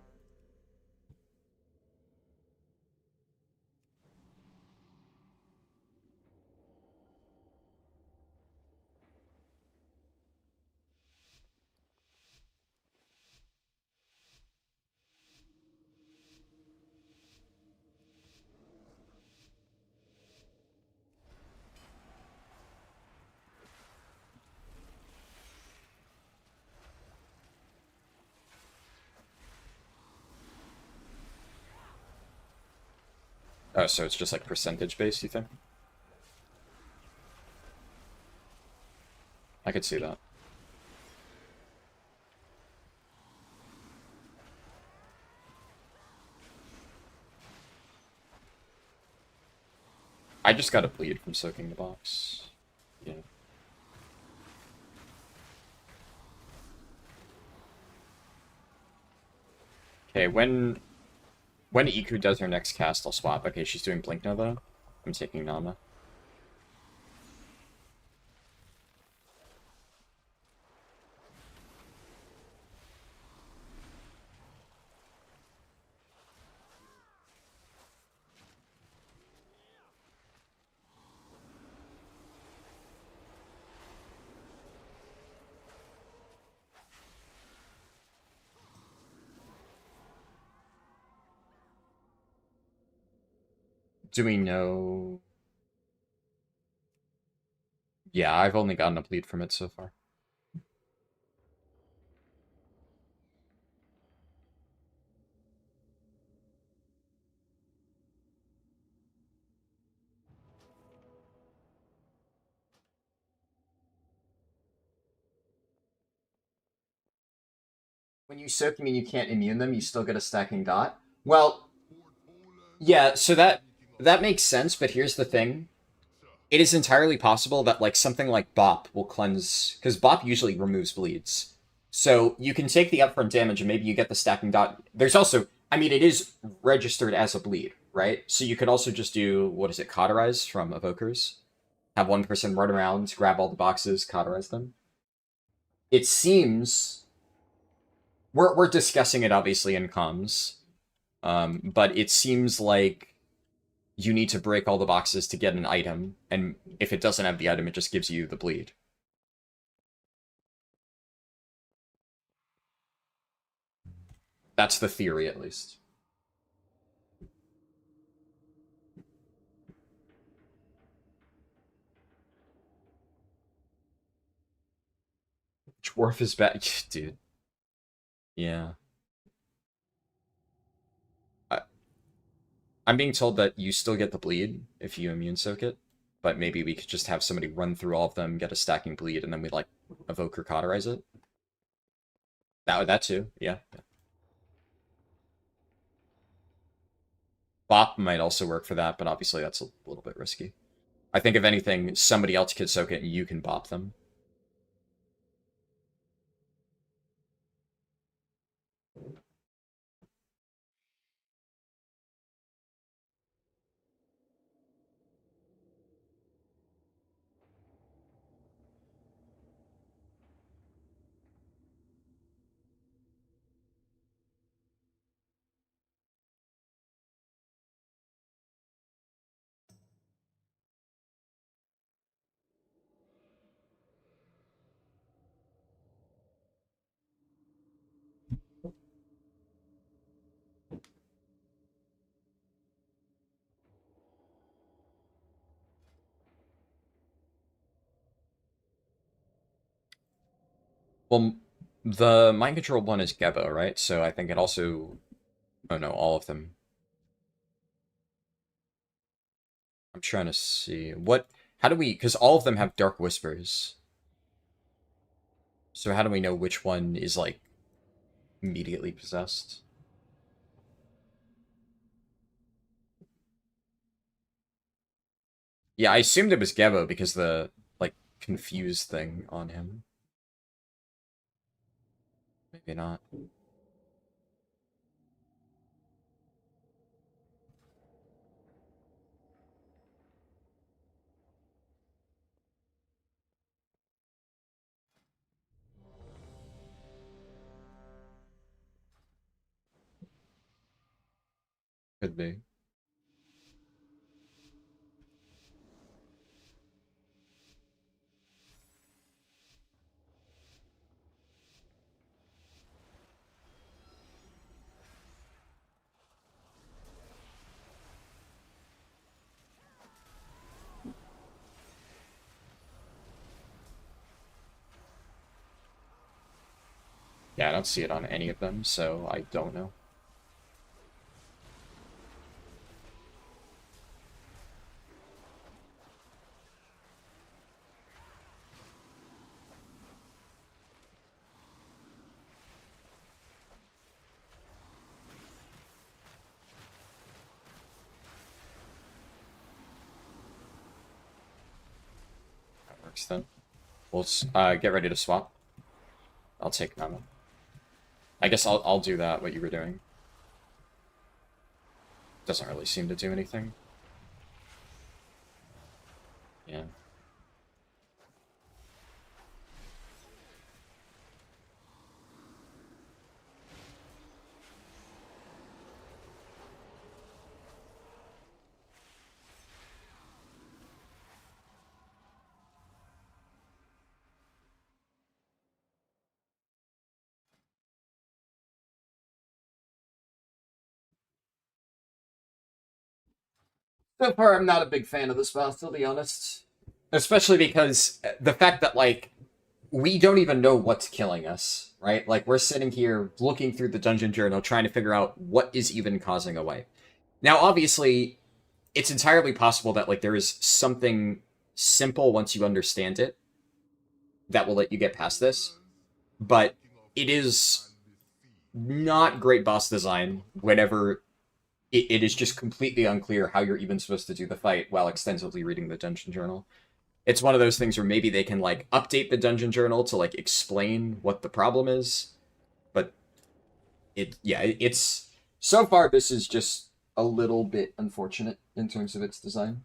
Oh, so it's just like percentage based, you think? I could see that. I just got a bleed from soaking the box. Yeah. Okay, when Iku does her next cast, I'll swap. Okay, she's doing Blink Nova. I'm taking Nama. Do we know... Yeah, I've only gotten a bleed from it so far. When you soak, you mean you can't immune them, you still get a stacking dot? Well, yeah, so that makes sense, but here's the thing. It is entirely possible that like something like Bop will cleanse, because Bop usually removes bleeds. So you can take the upfront damage and maybe you get the stacking dot. There's also, I mean, it is registered as a bleed, right? So you could also just do, what is it, Cauterize from Evokers? Have one person run around, grab all the boxes, cauterize them. It seems... We're discussing it, obviously, in comms. But it seems like you need to break all the boxes to get an item, and if it doesn't have the item, it just gives you the bleed. That's the theory, at least. Dwarf is bad. Dude. Yeah. I'm being told that you still get the bleed if you immune soak it, but maybe we could just have somebody run through all of them, get a stacking bleed, and then we like evoke or cauterize it. That too, yeah. Bop might also work for that, but obviously that's a little bit risky. I think if anything, somebody else could soak it and you can bop them. Well, the mind control one is Gebo, right? So I think it also... Oh no, all of them. I'm trying to see. What... How do we... Because all of them have Dark Whispers. So how do we know which one is, like, immediately possessed? Yeah, I assumed it was Gebo because the, like, confused thing on him. Maybe not. Could be. Yeah, I don't see it on any of them, so I don't know. That works then. We'll get ready to swap. I'll take Mama. I guess I'll do that, what you were doing. Doesn't really seem to do anything. Yeah. So far, I'm not a big fan of this boss, to be honest. Especially because the fact that, like, we don't even know what's killing us, right? Like, we're sitting here looking through the dungeon journal trying to figure out what is even causing a wipe. Now, obviously, it's entirely possible that, like, there is something simple once you understand it that will let you get past this, but it is not great boss design whenever it is just completely unclear how you're even supposed to do the fight while extensively reading the dungeon journal. It's one of those things where maybe they can, like, update the dungeon journal to, like, explain what the problem is, but it's so far this is just a little bit unfortunate in terms of its design.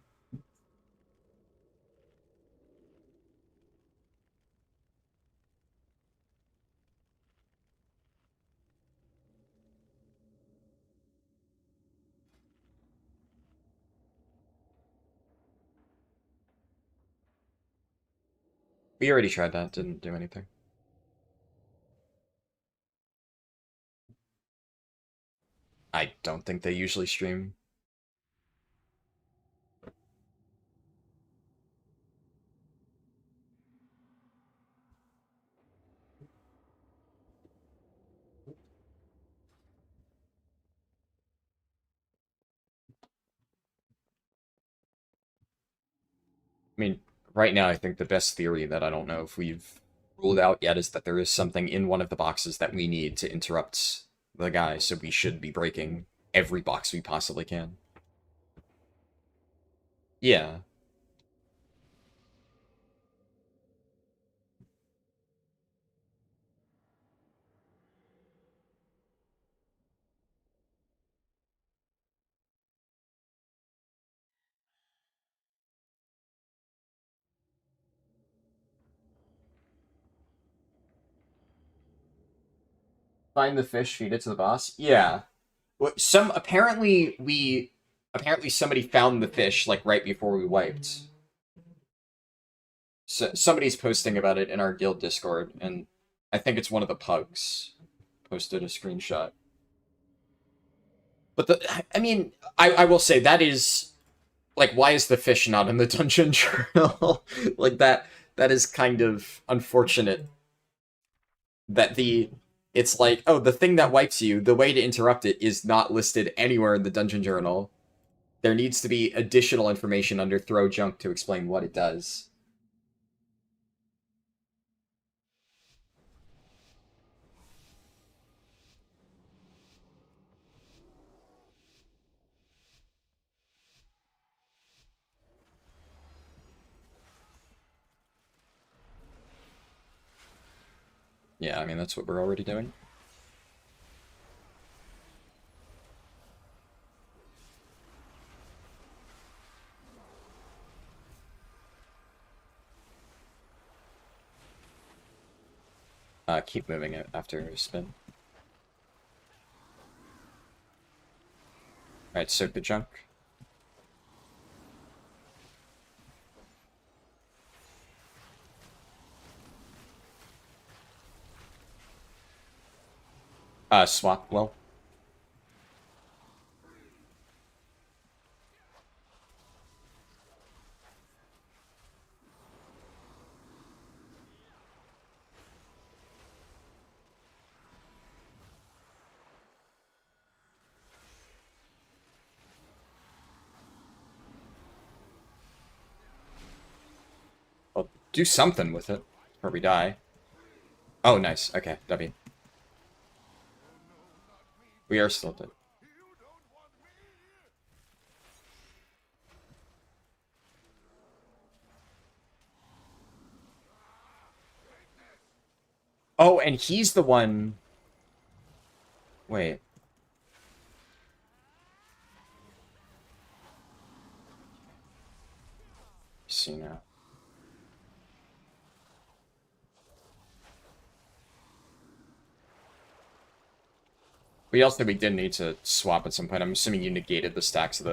We already tried that, didn't do anything. I don't think they usually stream. I mean, right now I think the best theory that I don't know if we've ruled out yet is that there is something in one of the boxes that we need to interrupt the guy, so we should be breaking every box we possibly can. Yeah. Find the fish, feed it to the boss. Yeah. Some apparently somebody found the fish like right before we wiped. So somebody's posting about it in our guild Discord, and I think it's one of the pugs posted a screenshot. But I mean, I will say that is like, why is the fish not in the dungeon journal? Like that is kind of unfortunate. That it's like, oh, the thing that wipes you, the way to interrupt it is not listed anywhere in the dungeon journal. There needs to be additional information under throw junk to explain what it does. Yeah, I mean, that's what we're already doing. Keep moving it after spin. Alright, soak the junk. Swap, well. Well, do something with it, or we die. Oh, nice. Okay, W. We are still dead. Oh, and he's the one... Wait. See now. We did need to swap at some point. I'm assuming you negated the stacks of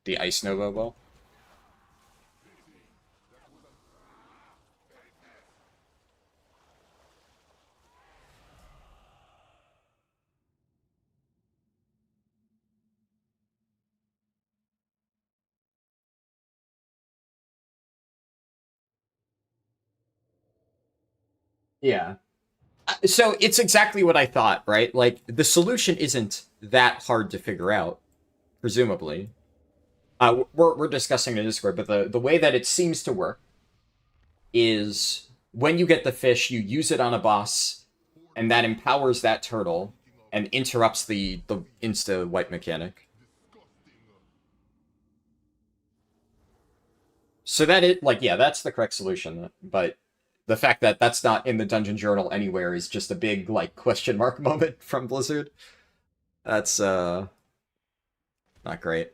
the Ice Nova well. Yeah. So it's exactly what I thought, right? Like, the solution isn't that hard to figure out, presumably. We're discussing in Discord, but the way that it seems to work is when you get the fish, you use it on a boss, and that empowers that turtle and interrupts the insta wipe mechanic. So that it like, yeah, that's the correct solution. But the fact that that's not in the dungeon journal anywhere is just a big like question mark moment from Blizzard. That's not great.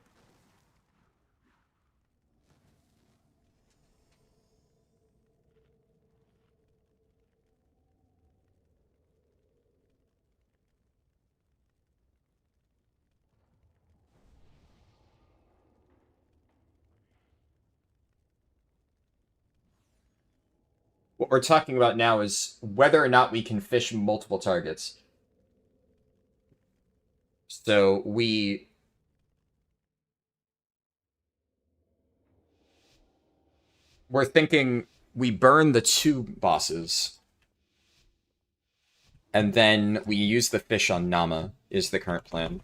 What we're talking about now is whether or not we can fish multiple targets. So we're thinking we burn the two bosses, and then we use the fish on Nama, is the current plan.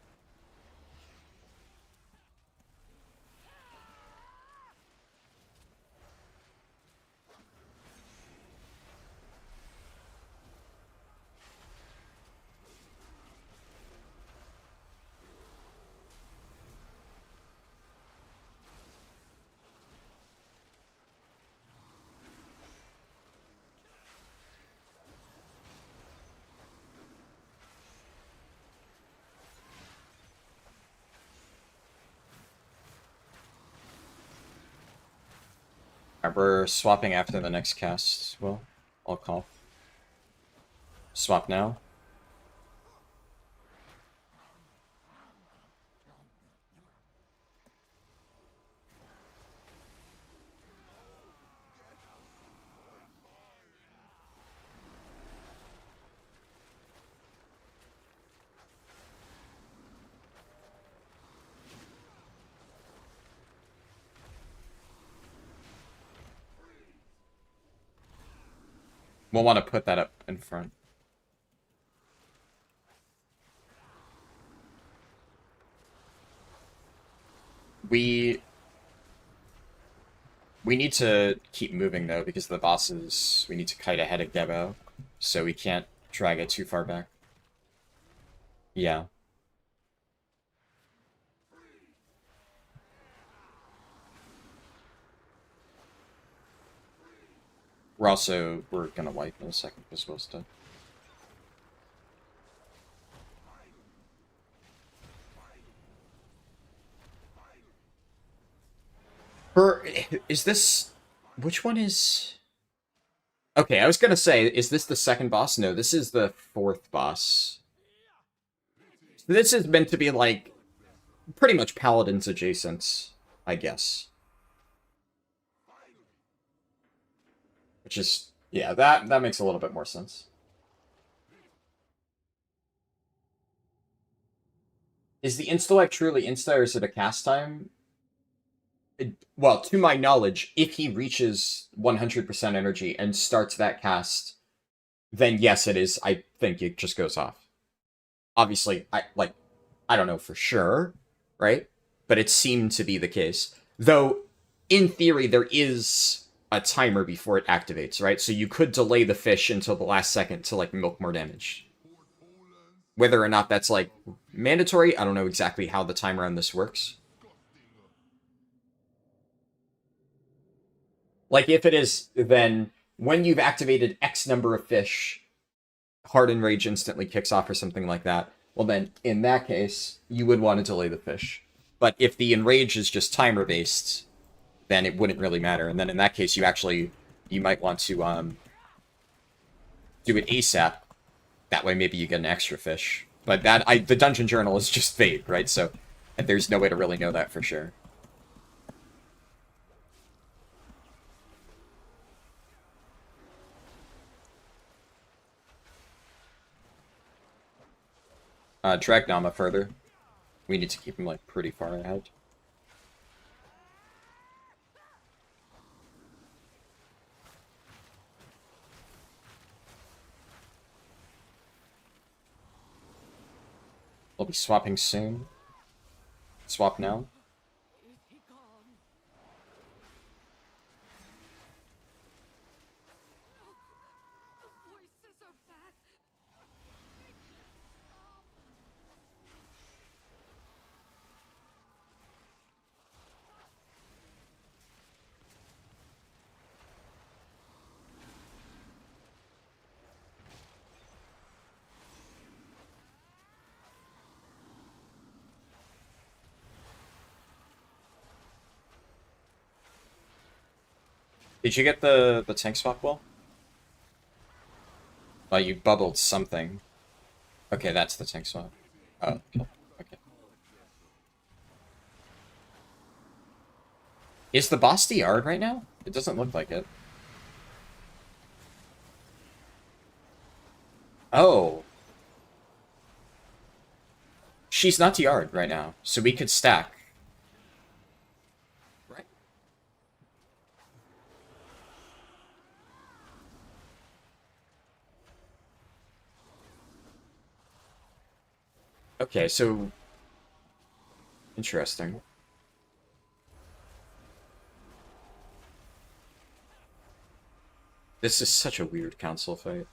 Alright, we're swapping after the next cast. Well, I'll call. Swap now. We'll want to put that up in front. We need to keep moving, though, because the bosses... We need to kite ahead of Gebo, so we can't drag it too far back. Yeah. We're gonna wipe in a second, we're supposed to. Is this... Which one is... Okay, I was gonna say, is this the second boss? No, this is the fourth boss. This is meant to be, like, pretty much Paladins adjacent, I guess. Which is... Yeah, that makes a little bit more sense. Is the insta-lag truly insta, or is it a cast time? Well, to my knowledge, if he reaches 100% energy and starts that cast, then yes, it is. I think it just goes off. Obviously, I don't know for sure, right? But it seemed to be the case. Though, in theory, there is a timer before it activates, right? So you could delay the fish until the last second to, like, milk more damage. Whether or not that's, like, mandatory, I don't know exactly how the timer on this works. Like, if it is, then when you've activated X number of fish, Harden Rage instantly kicks off or something like that. Well, then, in that case, you would want to delay the fish. But if the Enrage is just timer-based, then it wouldn't really matter. And then in that case, you might want to do it ASAP. That way, maybe you get an extra fish. But the Dungeon Journal is just fate, right? So there's no way to really know that for sure. Drag Nama further. We need to keep him, like, pretty far ahead. We'll be swapping soon. Swap now. Did you get the tank swap well? Oh, you bubbled something. Okay, that's the tank swap. Oh, okay. Is the boss DR'd right now? It doesn't look like it. Oh. She's not DR'd right now, so we could stack. Right. Okay, so... Interesting. This is such a weird council fight.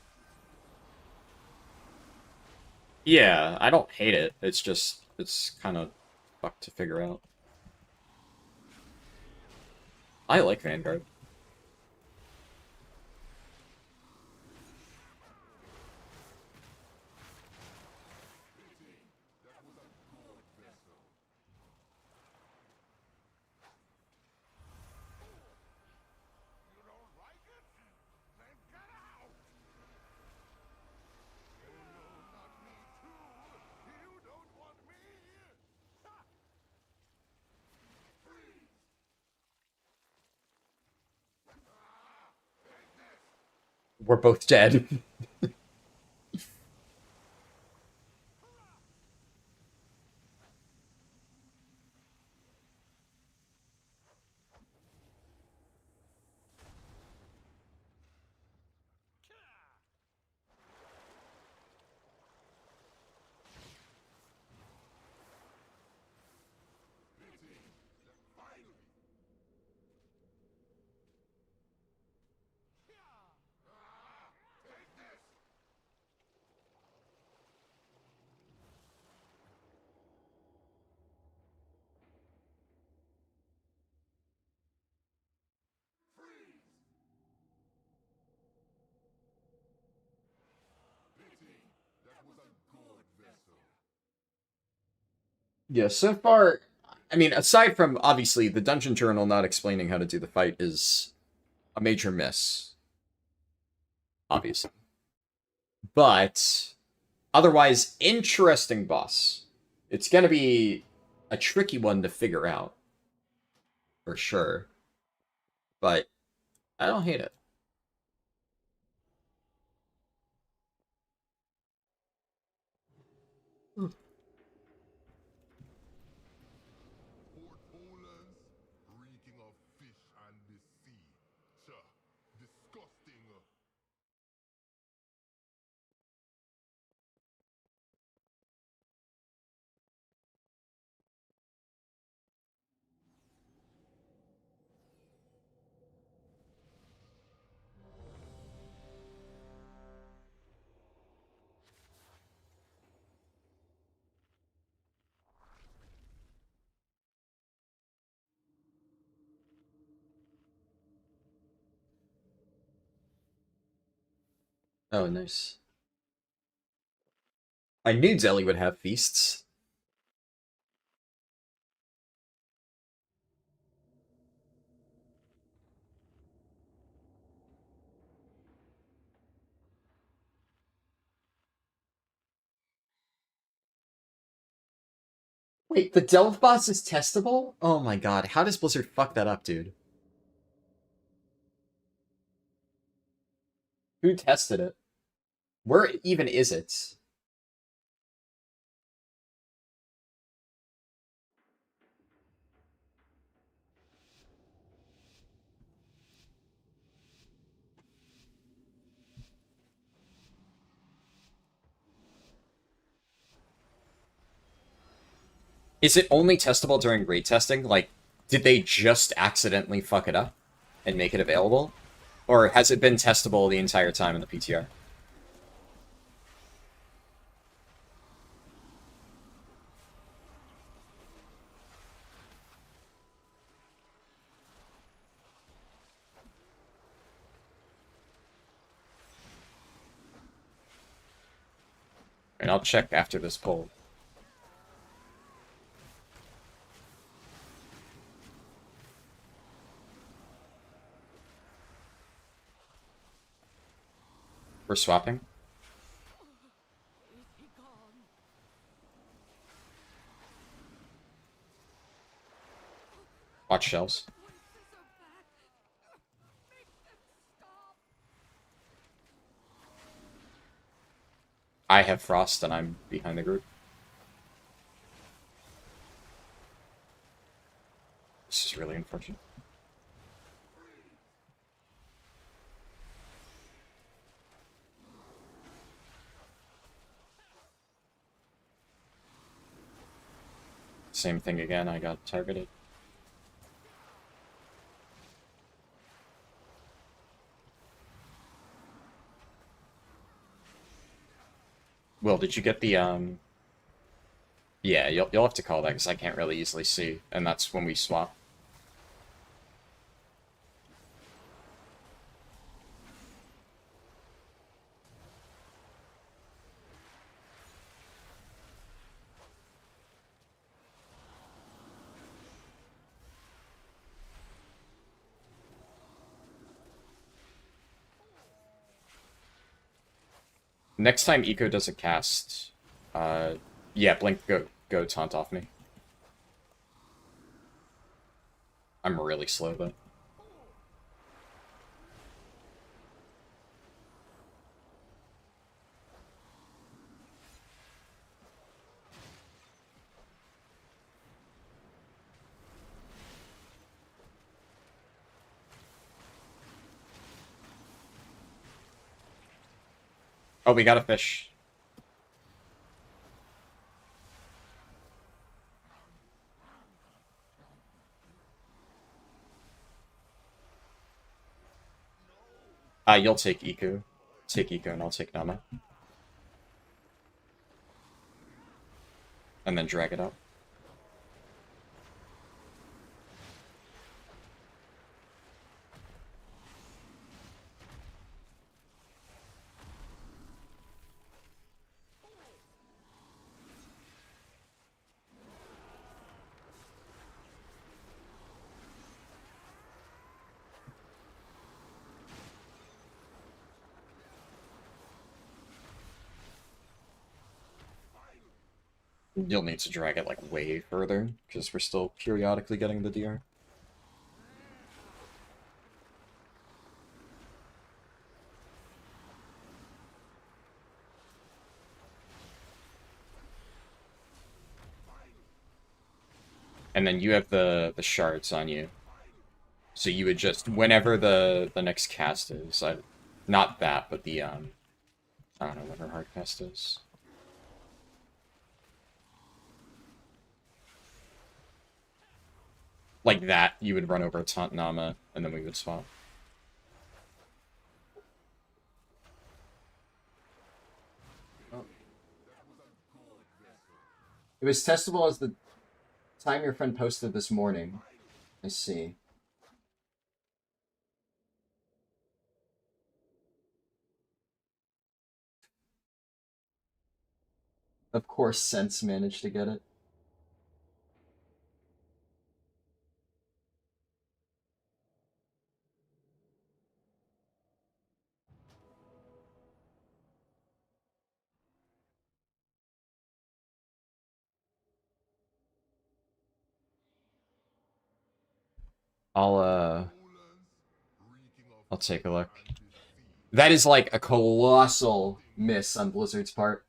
Yeah, I don't hate it. It's just, it's kind of fucked to figure out. I like Vanguard. We're both dead. Yeah, so far, I mean, aside from obviously the dungeon journal not explaining how to do the fight is a major miss, obviously. But otherwise, interesting boss. It's gonna be a tricky one to figure out, for sure. But I don't hate it. Portholers, reeking of fish and the sea. Cha, disgusting. Oh, nice. I knew Zelly would have feasts. Wait, the Delve boss is testable? Oh my god, how does Blizzard fuck that up, dude? Who tested it? Where even is it? Is it only testable during raid testing? Like, did they just accidentally fuck it up and make it available? Or has it been testable the entire time in the PTR? And I'll check after this poll. We're swapping. Watch shells. I have Frost and I'm behind the group. This is really unfortunate. Same thing again, I got targeted. Will, did you get the, Yeah, you'll have to call that, because I can't really easily see, and that's when we swap. Next time Eco does a cast, yeah, Blink, go taunt off me. I'm really slow, though. Oh, we got a fish. You'll take Iku. Take Iku and I'll take Nama. And then drag it up. You'll need to drag it, like, way further, because we're still periodically getting the DR. And then you have the shards on you. So you would just, whenever the next cast is, not that, but the, I don't know what her hard cast is. Like that, you would run over Taunt Nama, and then we would swap. Oh. It was testable as the time your friend posted this morning. I see. Of course, Sense managed to get it. I'll take a look. That is like a colossal miss on Blizzard's part,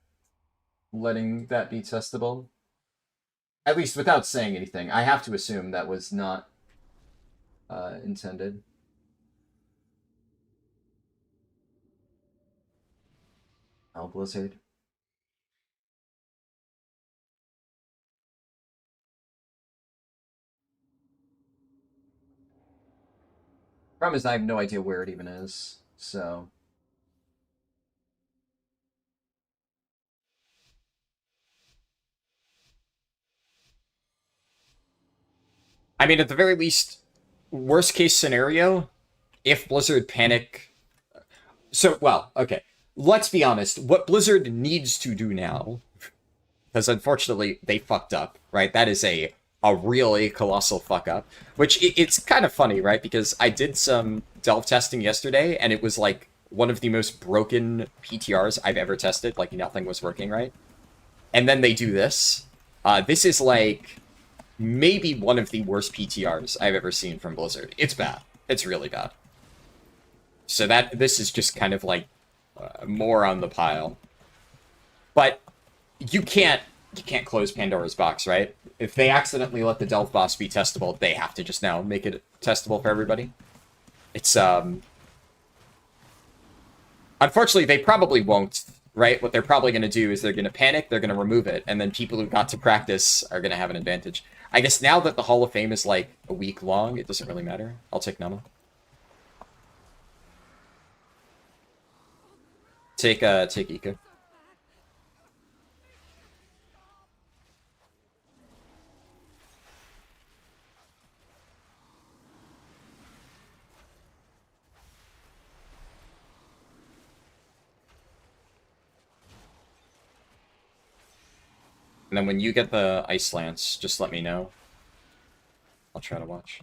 letting that be testable. At least without saying anything. I have to assume that was not intended. Oh, Blizzard. Problem is I have no idea where it even is, so... I mean, at the very least, worst case scenario, if Blizzard panic... So, well, okay. Let's be honest. What Blizzard needs to do now, because unfortunately they fucked up, right? That is a really colossal fuck up. Which, it's kind of funny, right? Because I did some delve testing yesterday, and it was like one of the most broken PTRs I've ever tested. Like, nothing was working right. And then they do this. This is like... maybe one of the worst PTRs I've ever seen from Blizzard. It's bad. It's really bad. So this is just kind of like more on the pile. But you can't close Pandora's box, right? If they accidentally let the Delve boss be testable, they have to just now make it testable for everybody. It's unfortunately they probably won't, right? What they're probably going to do is they're going to panic, they're going to remove it, and then people who got to practice are going to have an advantage. I guess now that the Hall of Fame is like a week long, it doesn't really matter. I'll take Nama. Take Ika. And then when you get the Ice Lance, just let me know. I'll try to watch.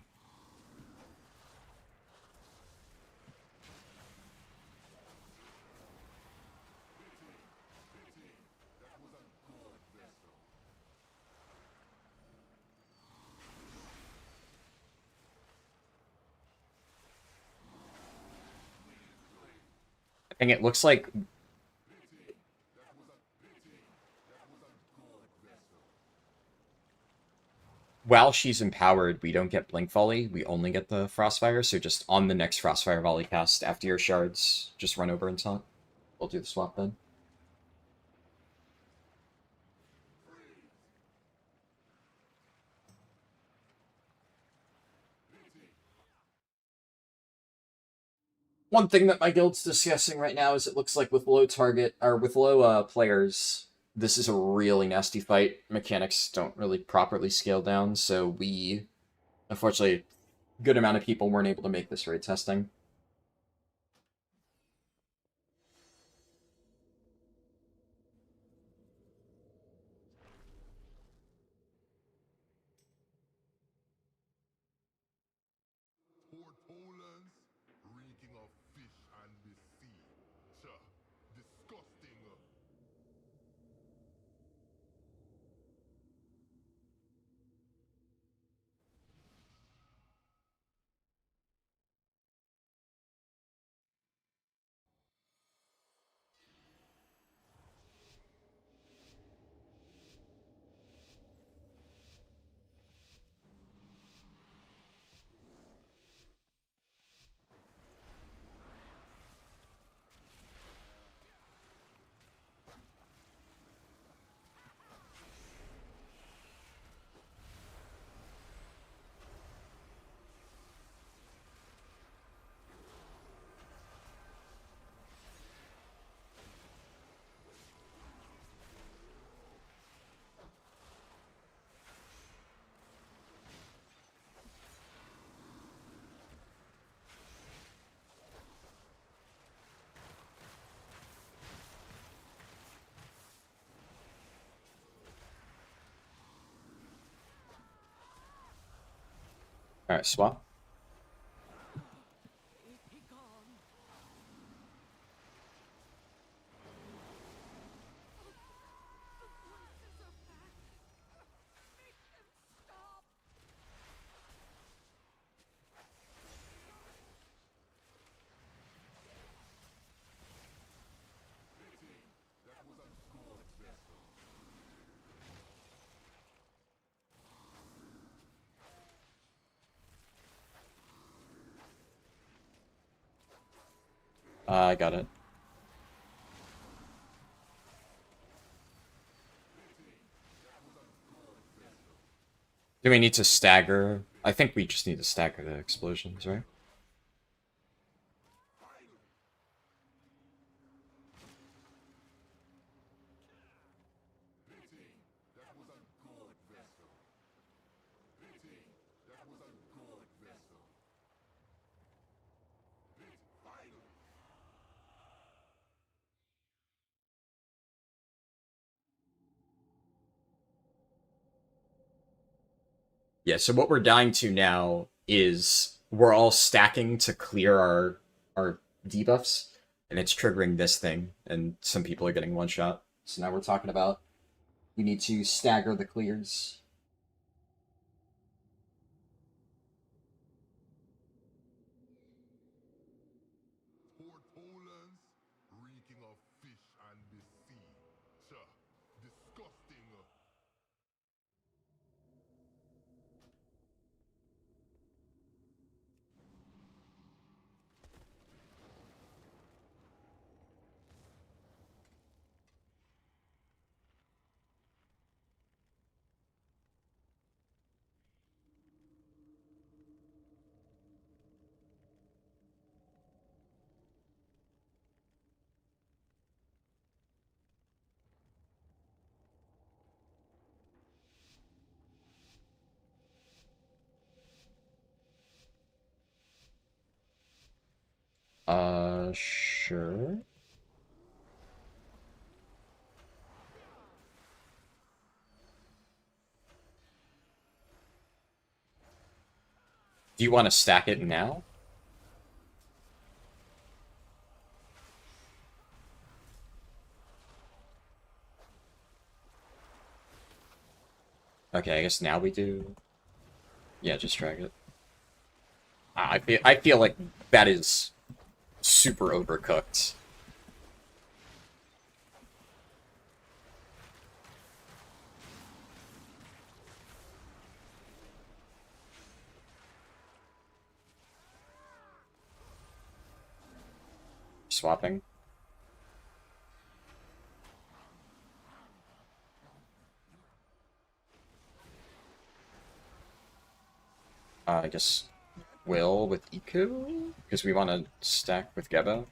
I think it looks like... while she's empowered, we don't get Blink Volley, we only get the Frostfire, so just on the next Frostfire Volley cast, after your shards, just run over and taunt. We'll do the swap then. One thing that my guild's discussing right now is it looks like with low target or with low players, this is a really nasty fight. Mechanics don't really properly scale down, so we, unfortunately, a good amount of people weren't able to make this raid testing. Horde Poland's reeking of fish and the sea. Sure. Disgusting. Alright, swap. I got it. Do we need to stagger? I think we just need to stagger the explosions, right? Yeah, so what we're dying to now is we're all stacking to clear our debuffs, and it's triggering this thing, and some people are getting one shot. So now we're talking about we need to stagger the clears. Horde Poland's reeking of fish and the sea. Sure. Disgusting. Sure. Do you want to stack it now? Okay, I guess now we do. Yeah, just drag it. I feel like that is super overcooked. Swapping. I guess Will with Eco, because we want to stack with Geba.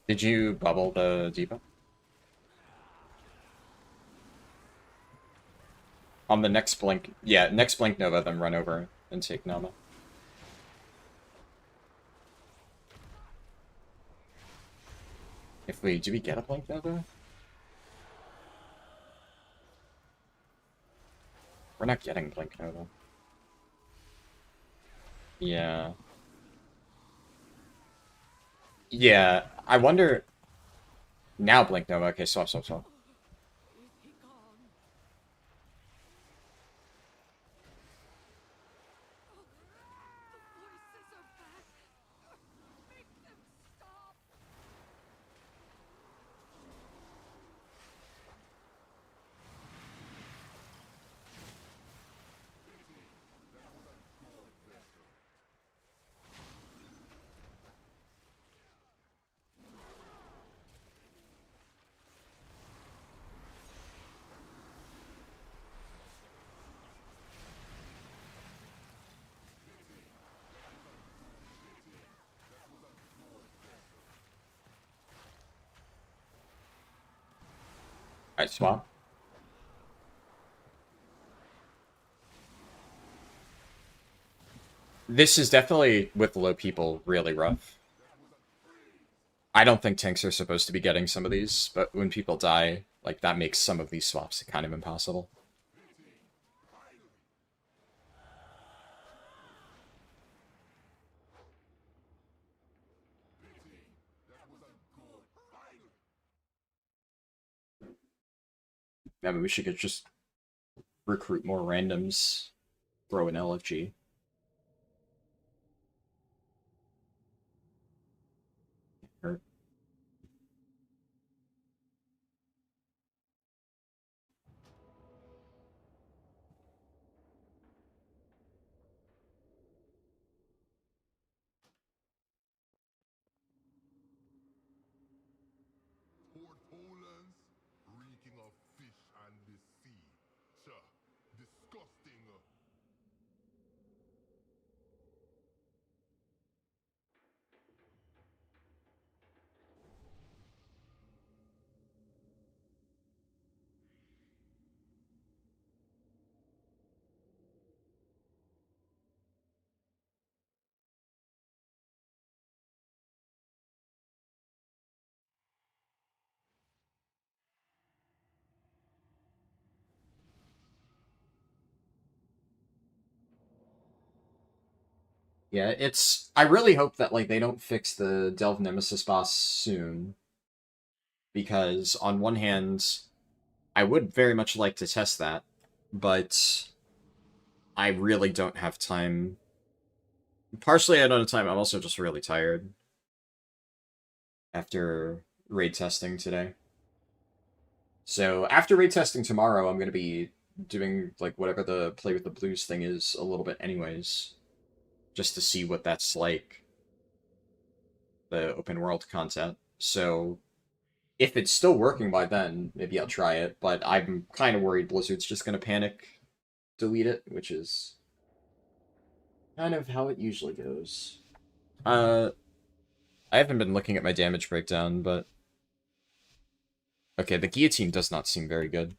Did you bubble the Diva? On the next blink, yeah, next blink Nova, then run over and take Nama. Do we get a blink Nova? We're not getting blink Nova. Yeah. Yeah, I wonder... Now blink Nova, okay, swap, swap, swap. Alright, swap. This is definitely, with low people, really rough. I don't think tanks are supposed to be getting some of these, but when people die, like, that makes some of these swaps kind of impossible. I mean, we should just recruit more randoms, throw an LFG. Or Horde Poland's reeking of fish and the sea. Cha, disgusting. yeah, it's... I really hope that, like, they don't fix the Delve Nemesis boss soon. Because, on one hand, I would very much like to test that, but I really don't have time. Partially I don't have time, I'm also just really tired after raid testing today. So, after raid testing tomorrow, I'm going to be doing, like, whatever the Play with the Blues thing is a little bit anyways. Just to see what that's like. The open world content. So, if it's still working by then, maybe I'll try it, but I'm kind of worried Blizzard's just going to panic, delete it, which is kind of how it usually goes. I haven't been looking at my damage breakdown, but... Okay, the guillotine does not seem very good.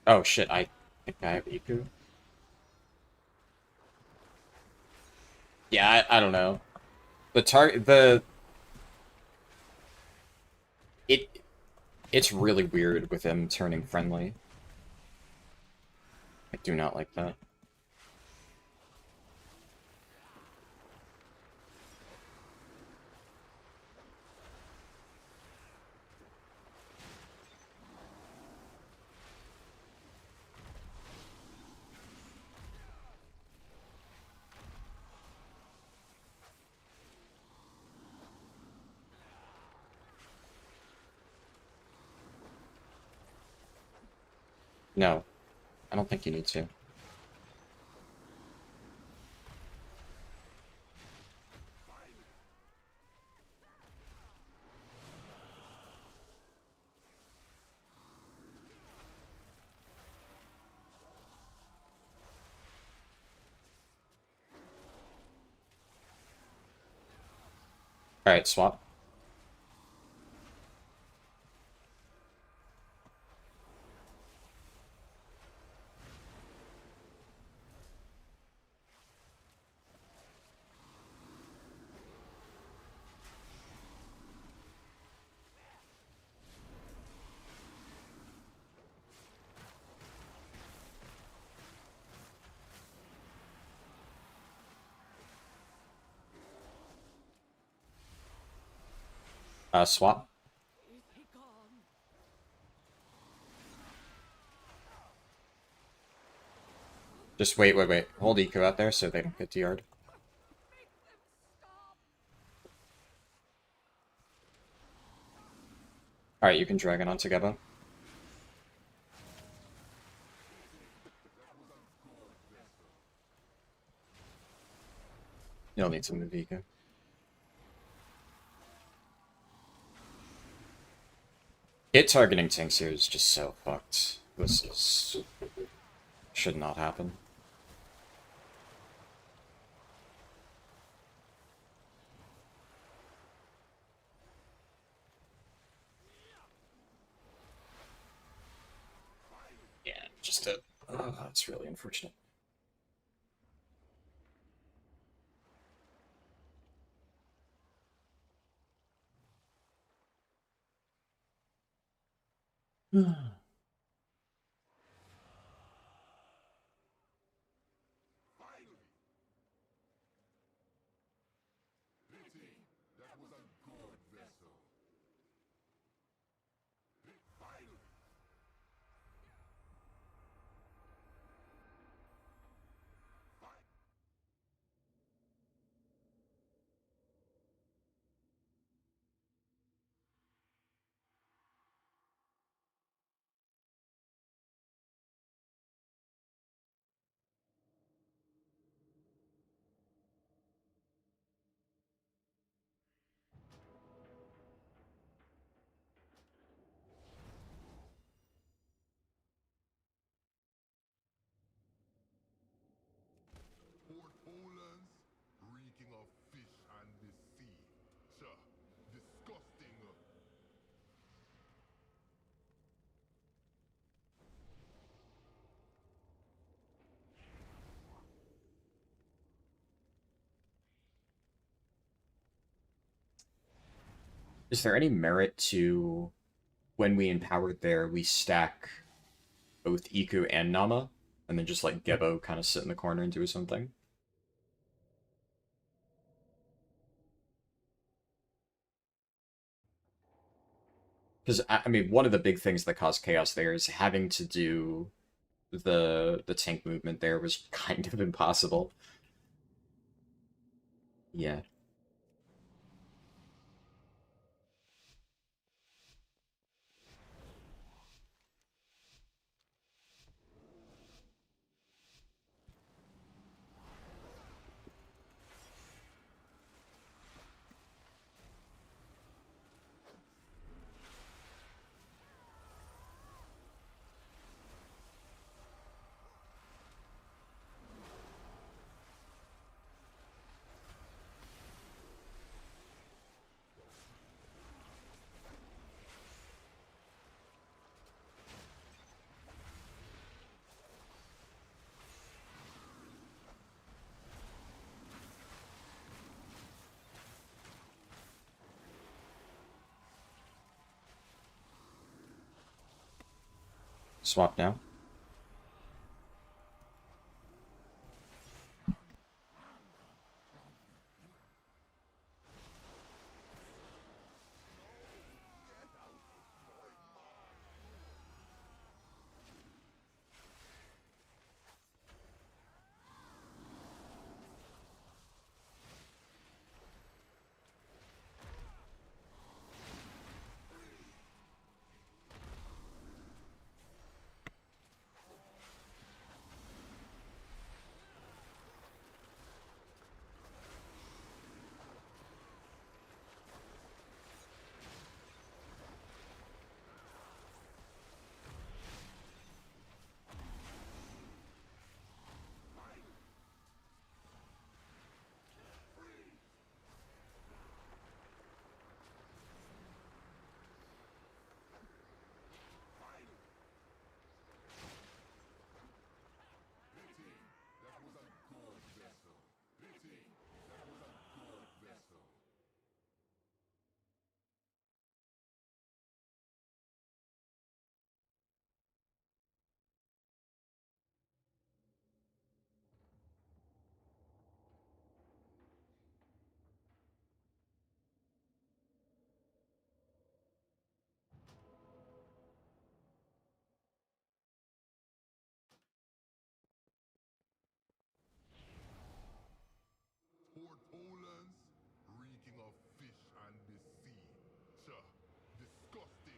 Oh shit, I think I have Iku. Yeah, I don't know. It it's really weird with him turning friendly. I do not like that. No, I don't think you need to. Alright, swap. Swap. Just wait. Hold Eco out there so they don't get DR'd. Alright, you can Dragon on together. You'll need to move Eco. Hit targeting tanks here is just so fucked. This is... should not happen. Yeah, just a... oh, that's really unfortunate. Port Poland's reeking of fish and the sea. Sure, disgusting. Is there any merit to when we empowered there, we stack both Iku and Nama, and then just let Gebo kind of sit in the corner and do something? Because, I mean, one of the big things that caused chaos there is having to do the tank movement there was kind of impossible. Yeah. Swap now. Horde Poland's reeking of fish and the sea. Cha, disgusting.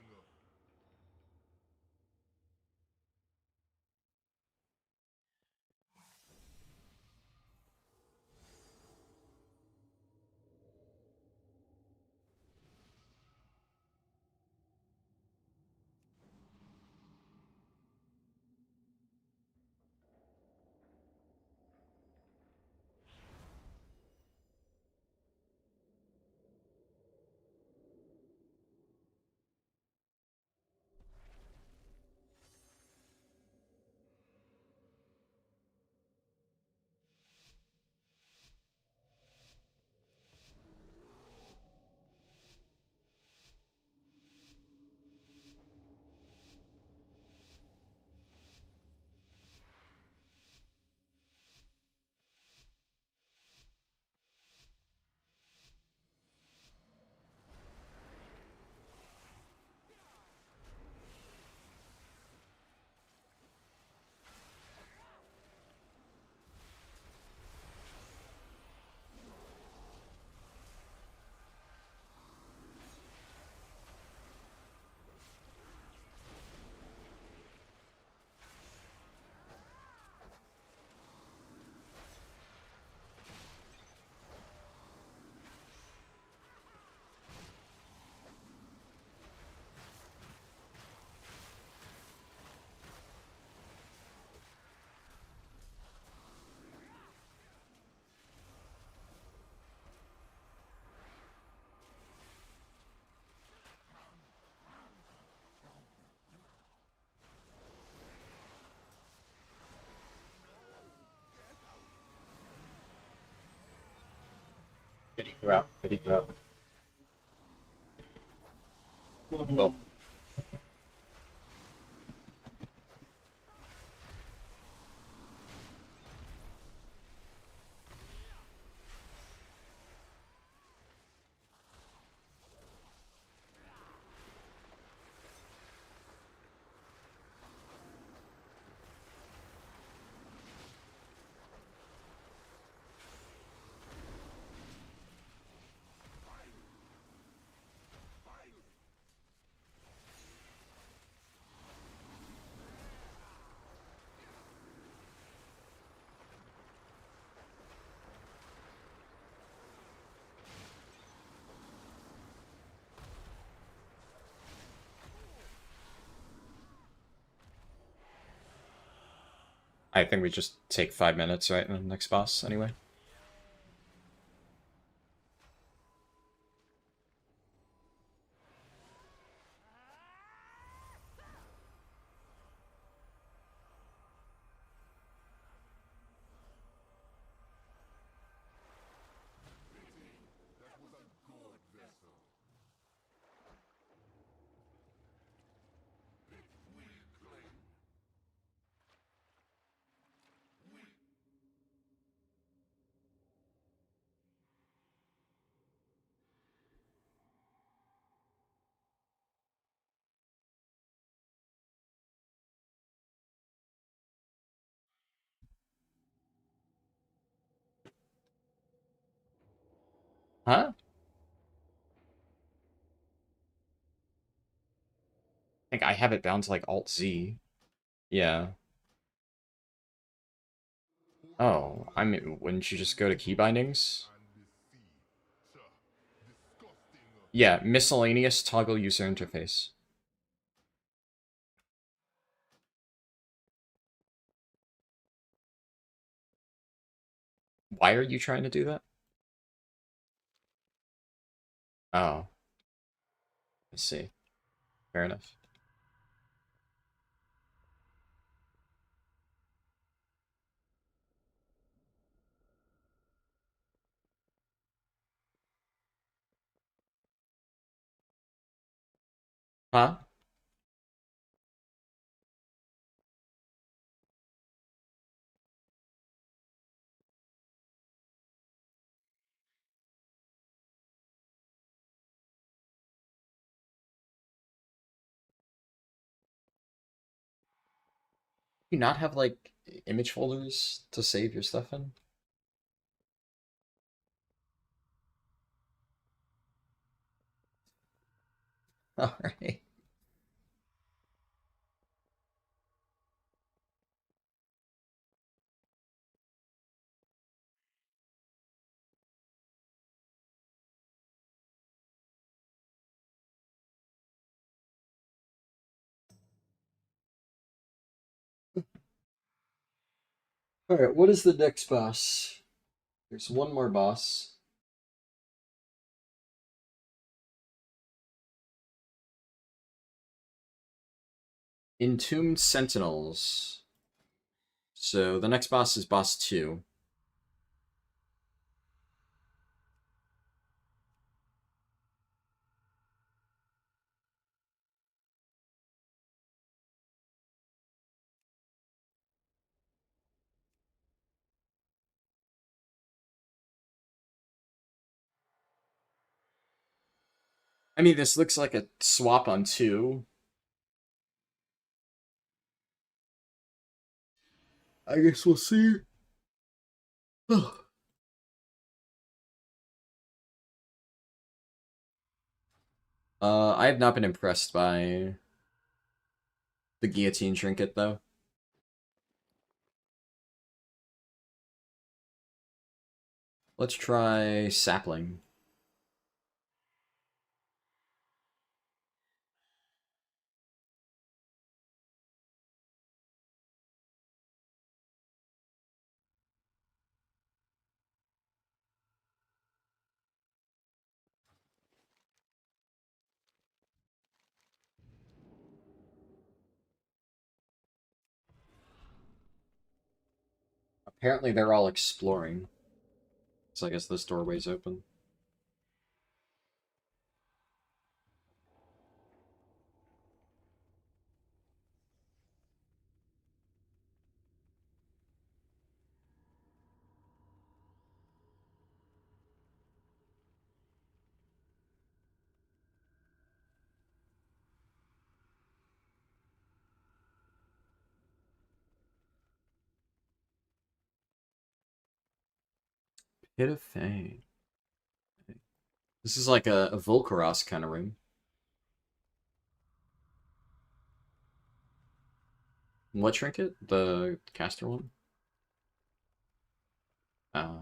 Getting you out, getting you out. Well, I think we just take 5 minutes, right, in the next boss, anyway. That was a good vessel. It will claim. Huh? I think I have it bound to like Alt Z. Yeah. Oh, I mean, wouldn't you just go to key bindings? Yeah, miscellaneous toggle user interface. Why are you trying to do that? Oh, I see. Fair enough. Huh? Do you not have like image folders to save your stuff in? Alright. Alright, what is the next boss? There's one more boss. Entombed Sentinels. So the next boss is boss 2. I mean, this looks like a swap on 2. I guess we'll see. I have not been impressed by the guillotine trinket, though. Let's try sapling. Apparently they're all exploring. So I guess this doorway's open. Pit of Fang. This is like a Volcaros kind of room. What trinket? The caster one? Uh,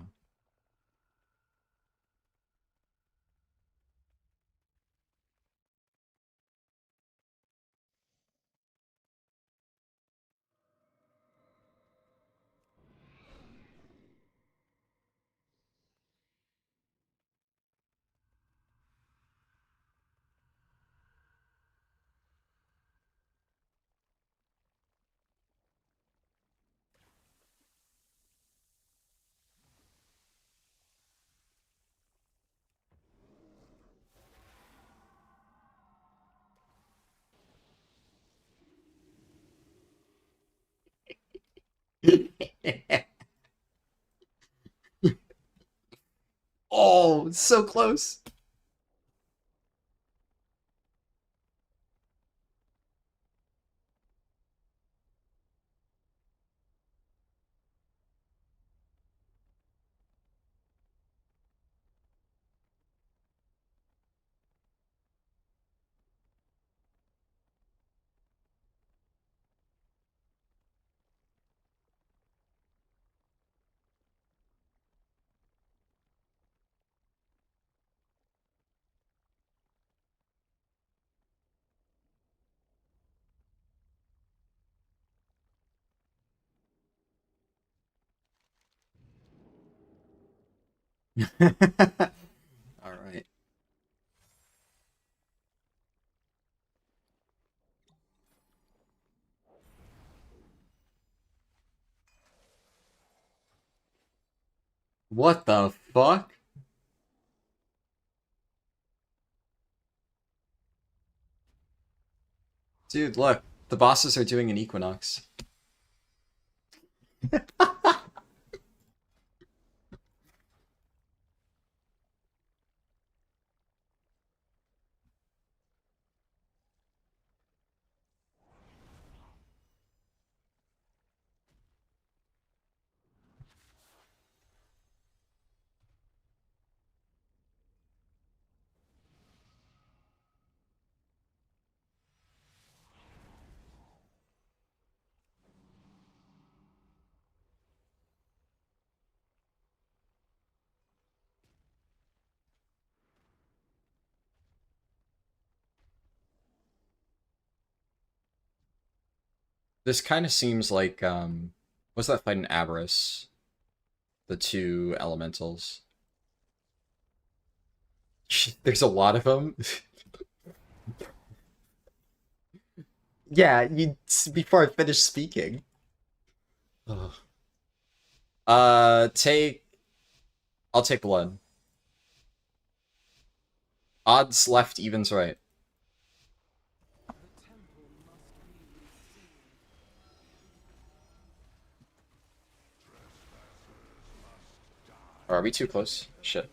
oh, so close. All right. What the fuck? Dude, look. The bosses are doing an Equinox. This kind of seems like, what's that fight in Aberrus? The two elementals. There's a lot of them. Yeah, you before I finish speaking. Ugh. Take. I'll take blood. Odds left, evens right. Or are we too close? Shit.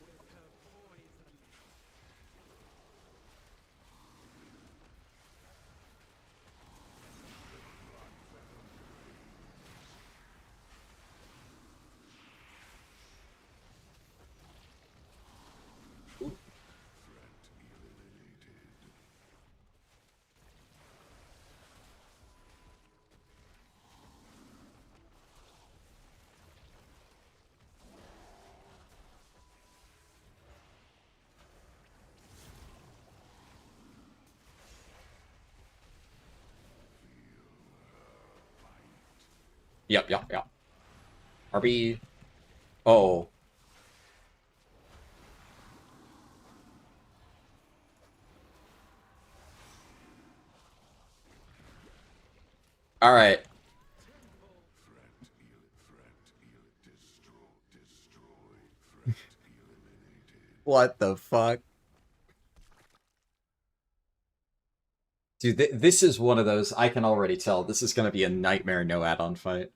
Yep. Are we... Oh. Alright. What the fuck? Dude, this is one of those, I can already tell, this is gonna be a nightmare no add-on fight.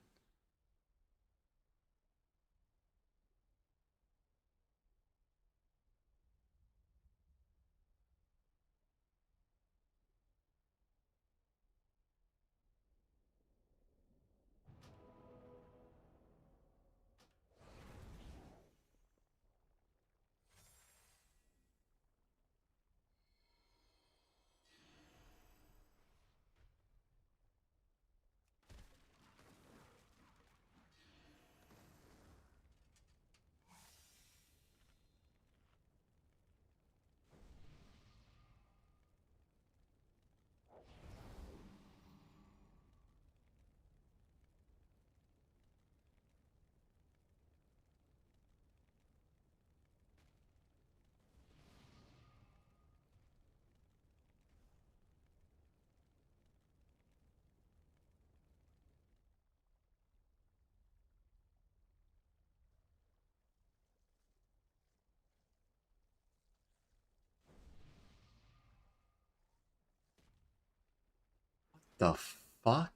The fuck?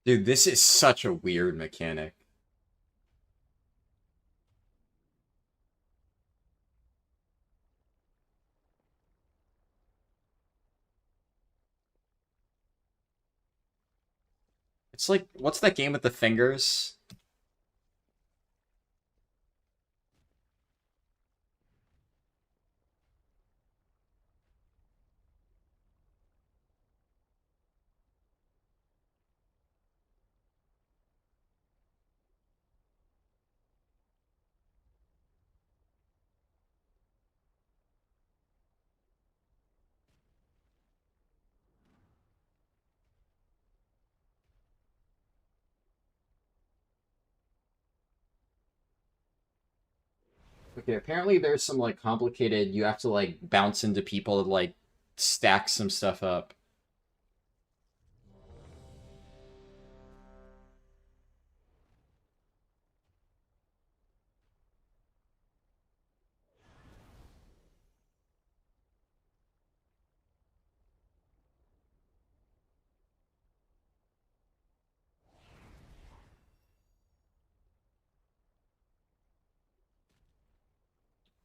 Dude, this is such a weird mechanic. It's like, what's that game with the fingers? Okay, apparently there's some, like, complicated... You have to, like, bounce into people to, like, stack some stuff up.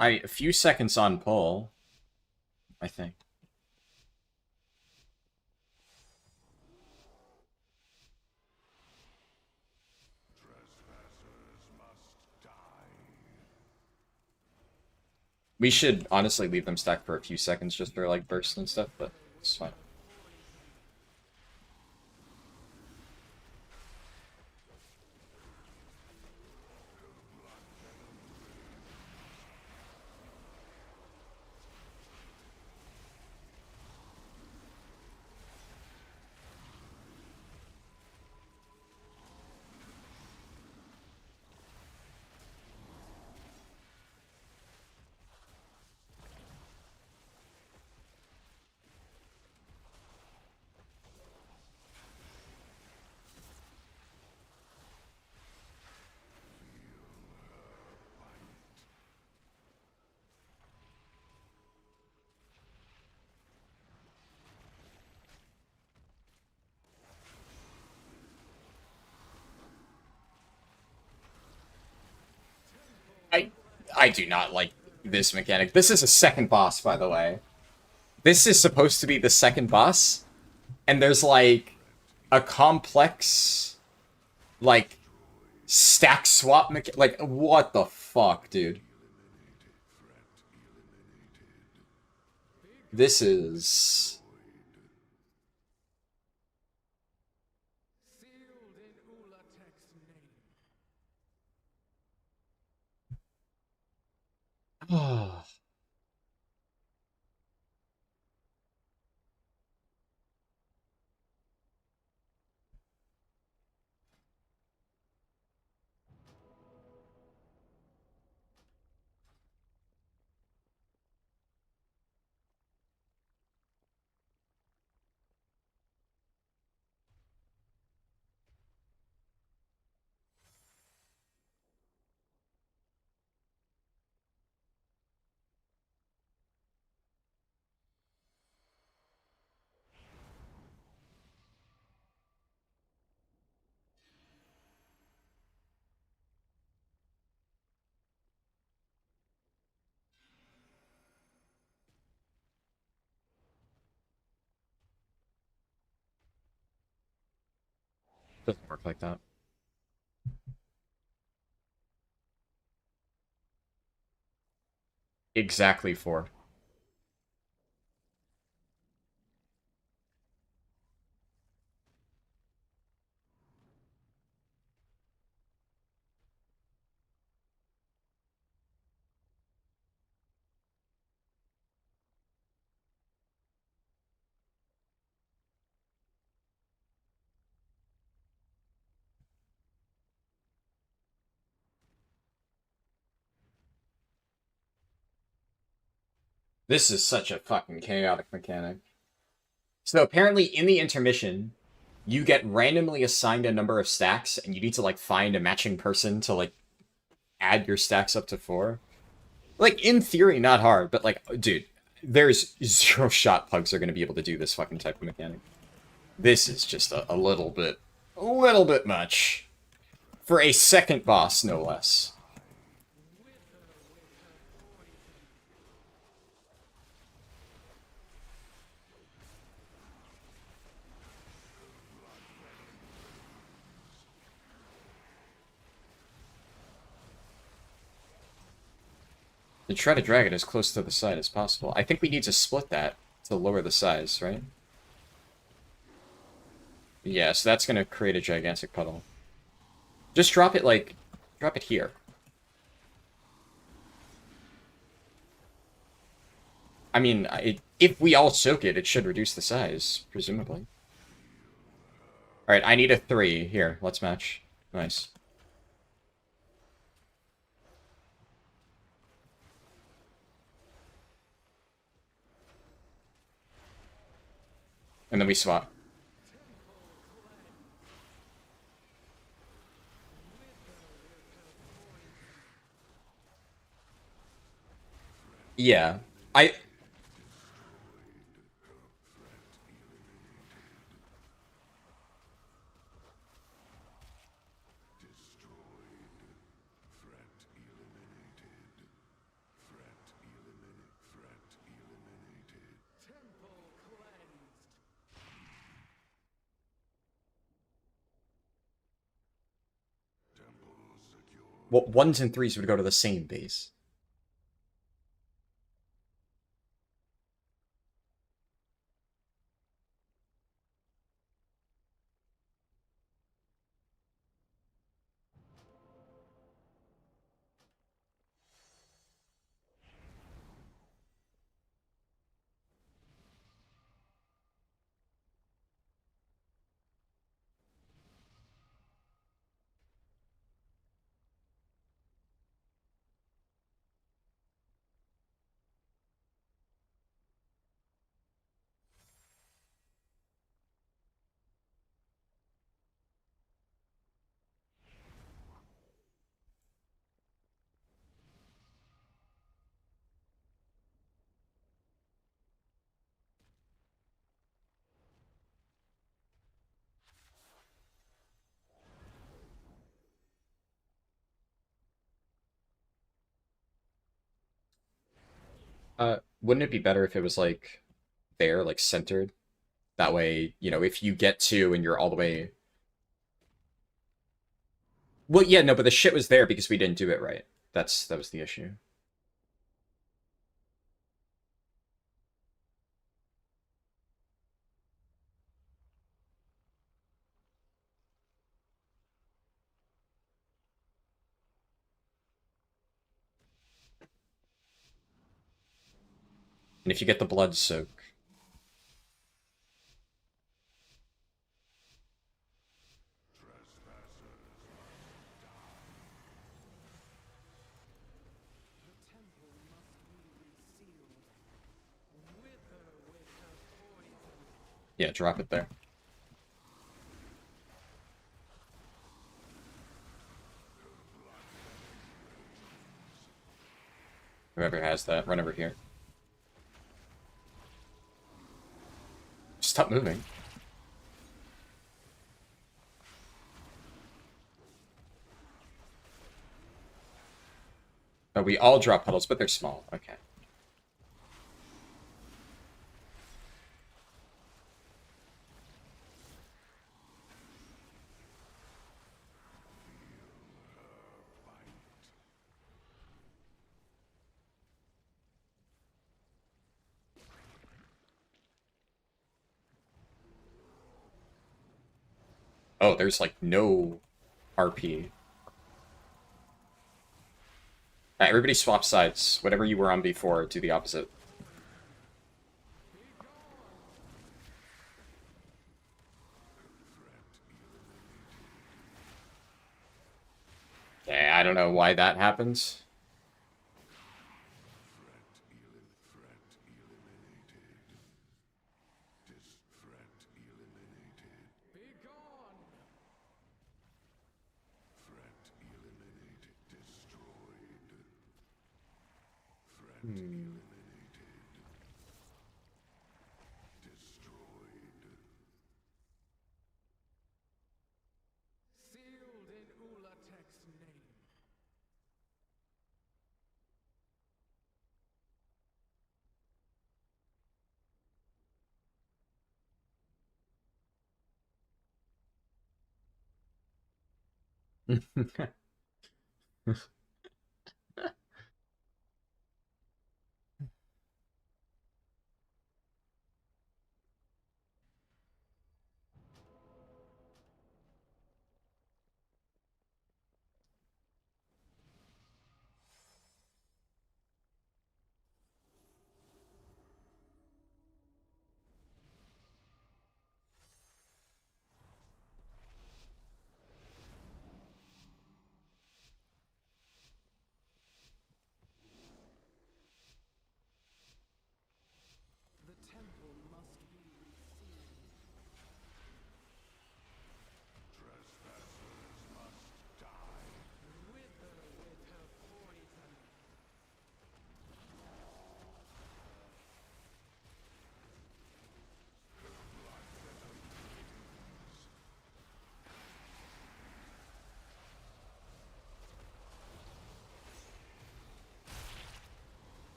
A few seconds on pull, I think. We should honestly leave them stacked for a few seconds just for, like, bursts and stuff, but it's fine. I do not like this mechanic. This is a second boss, by the way. This is supposed to be the second boss, and there's, like, a complex, like, stack swap mechanic. Like, what the fuck, dude? This is... Oh. Doesn't work like that. Exactly 4. This is such a fucking chaotic mechanic. So apparently in the intermission, you get randomly assigned a number of stacks, and you need to, like, find a matching person to, like, add your stacks up to 4. Like, in theory, not hard, but, like, dude, there's 0 shot pugs are going to be able to do this fucking type of mechanic. This is just a little bit much. For a second boss, no less. To try to drag it as close to the side as possible. I think we need to split that to lower the size, right? Yeah, so that's going to create a gigantic puddle. Just drop it, like, drop it here. I mean, if we all soak it, it should reduce the size, presumably. Alright, I need a 3. Here, let's match. Nice. And then we swap. Yeah. I... Well, 1s and 3s would go to the same base. Wouldn't it be better if it was, like, there, like, centered? That way, you know, if you get to and you're all the way... Well, yeah, no, but the shit was there because we didn't do it right. That was the issue. And if you get the blood soak... Yeah, drop it there. Whoever has that, run over here. Stop moving. Oh, we all drop puddles, but they're small. Okay. Oh, there's, like, no RP. Everybody swap sides. Whatever you were on before, do the opposite. Yeah, I don't know why that happens. Hmm. Sealed in Ulatek's name.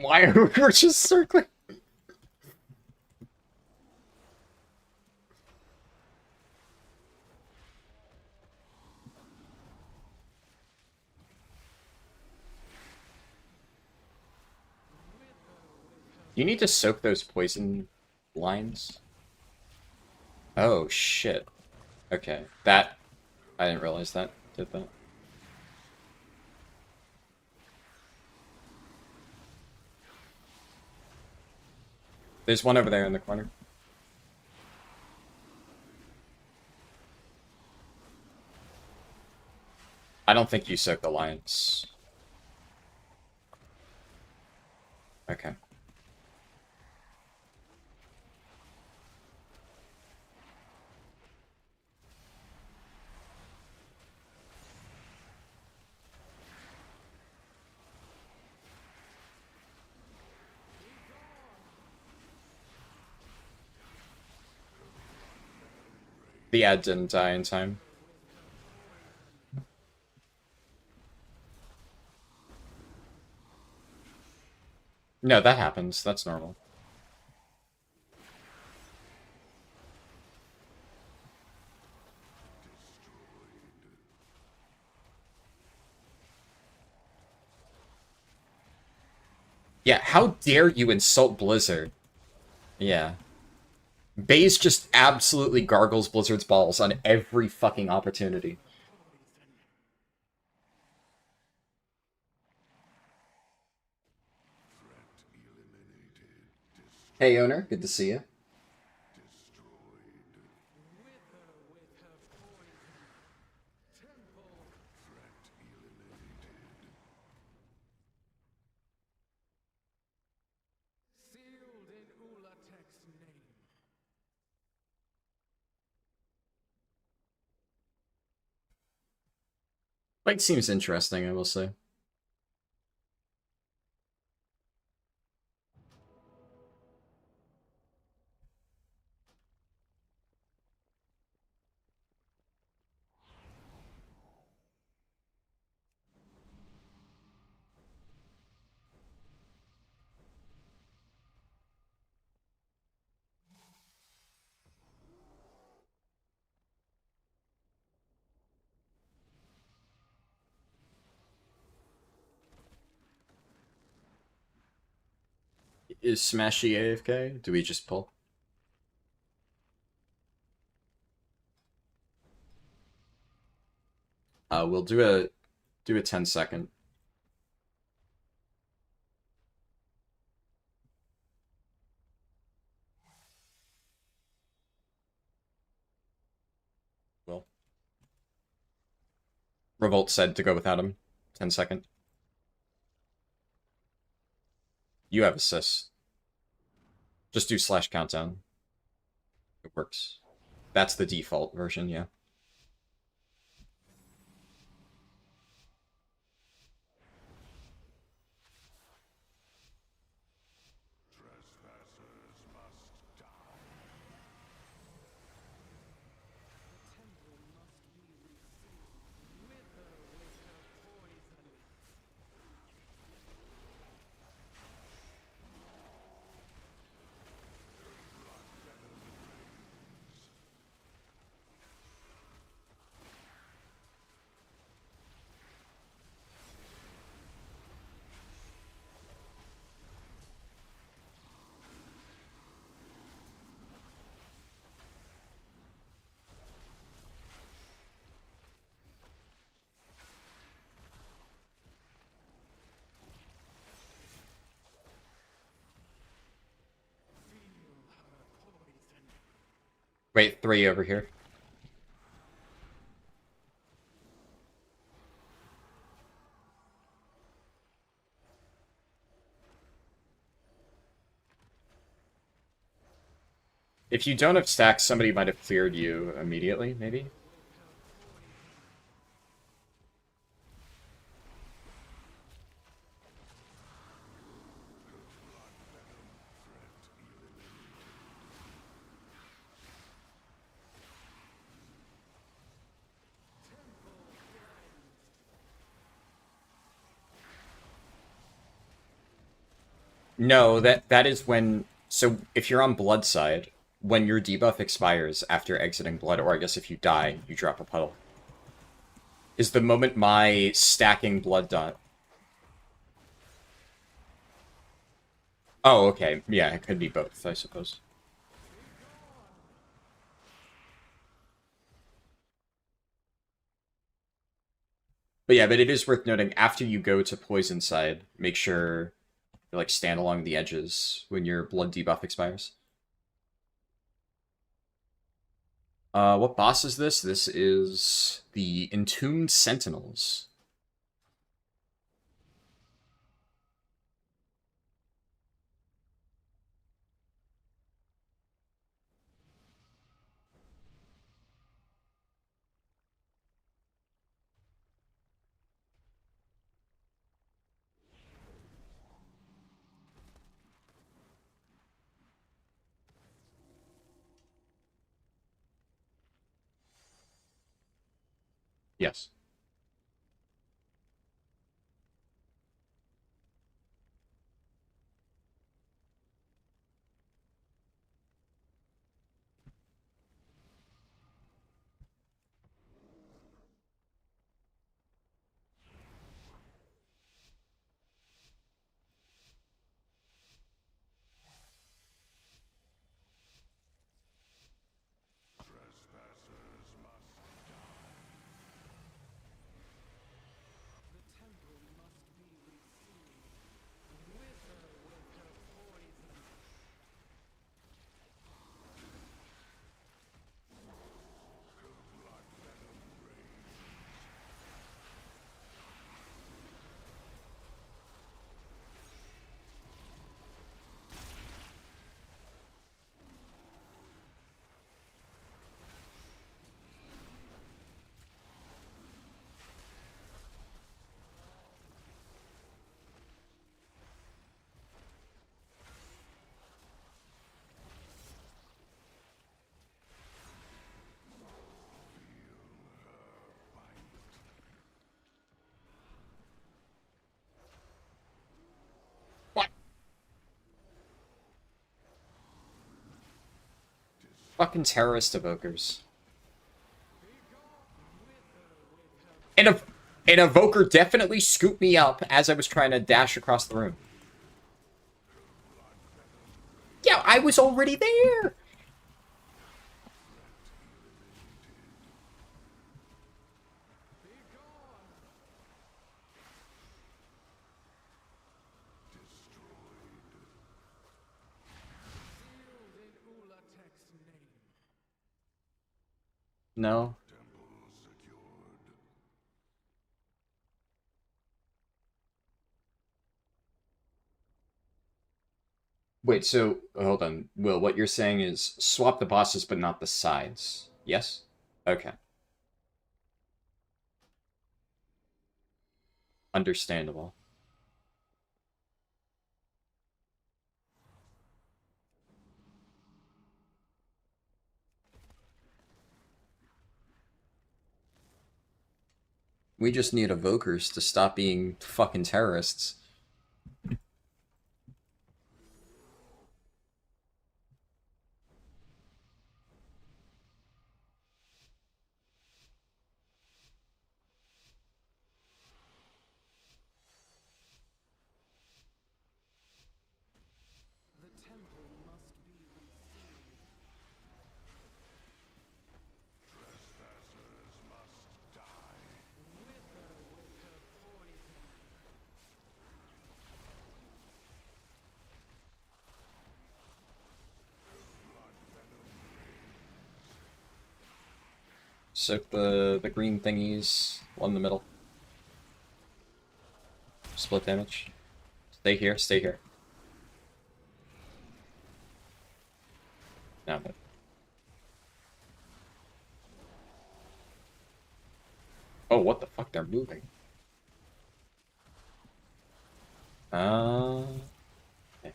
Why are we just circling? You need to soak those poison lines. Oh, shit. Okay, that... I didn't realize that did that. There's one over there in the corner. I don't think you soak the lines. Okay. The ad didn't die in time. No, that happens. That's normal. Yeah, how dare you insult Blizzard? Yeah. Baze just absolutely gargles Blizzard's balls on every fucking opportunity. Hey, owner. Good to see you. Sealed in Ulatek's name. Fight seems interesting, I will say. Is Smashy AFK? Do we just pull? We'll do a 10-second. Well, Revolt said to go without him. 10-second. You have assist. Just do /countdown. It works. That's the default version, yeah. Wait, 3 over here. If you don't have stacks, somebody might have cleared you immediately, maybe? No, that is when... So, if you're on Blood side, when your debuff expires after exiting Blood, or I guess if you die, you drop a puddle, is the moment my stacking Blood dot... Oh, okay. Yeah, it could be both, I suppose. But yeah, but it is worth noting, after you go to Poison side, make sure you, like, stand along the edges when your Blood debuff expires. What boss is this? This is the Entombed Sentinels. Yes. What? Fucking terrorist evokers. An evoker definitely scooped me up as I was trying to dash across the room. Yeah, I was already there! No. Wait, so, hold on. Will, what you're saying is swap the bosses but not the sides. Yes? Okay. Understandable. We just need evokers to stop being fucking terrorists. Soak the green thingies, one in the middle. Split damage. Stay here, stay here. Now then. Oh, what the fuck? They're moving. Okay.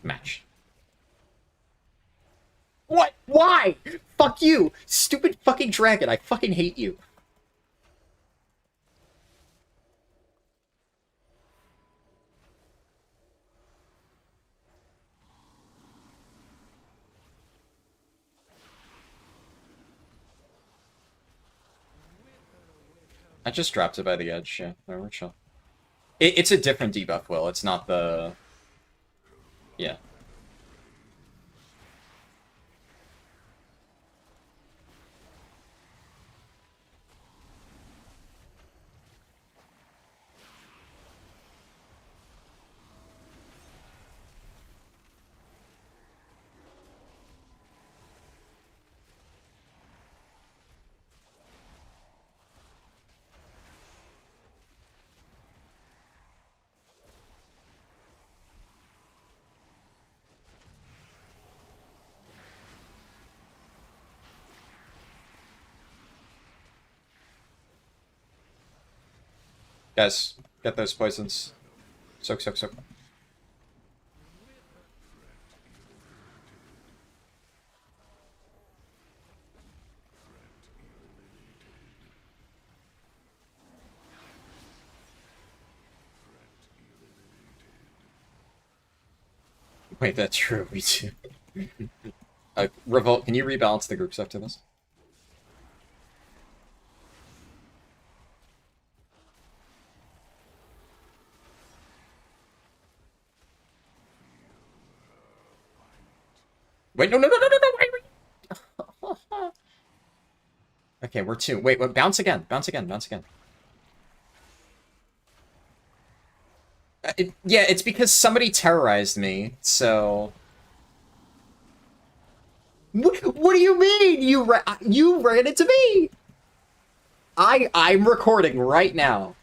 Match. What? Why? Fuck you! Stupid fucking dragon, I fucking hate you. I just dropped it by the edge, yeah. No, we're chill. It's a different debuff, Will. It's not the... Yeah. Guys, get those poisons. Soak, soak, soak. Wait, that's true, we do. Revolt, can you rebalance the groups after this? Wait, no, no, no, no, no, no, wait. Okay, we're 2. Wait, bounce again, bounce again, bounce again. Yeah, it's because somebody terrorized me, so... What do you mean? You ran into me! I'm recording right now.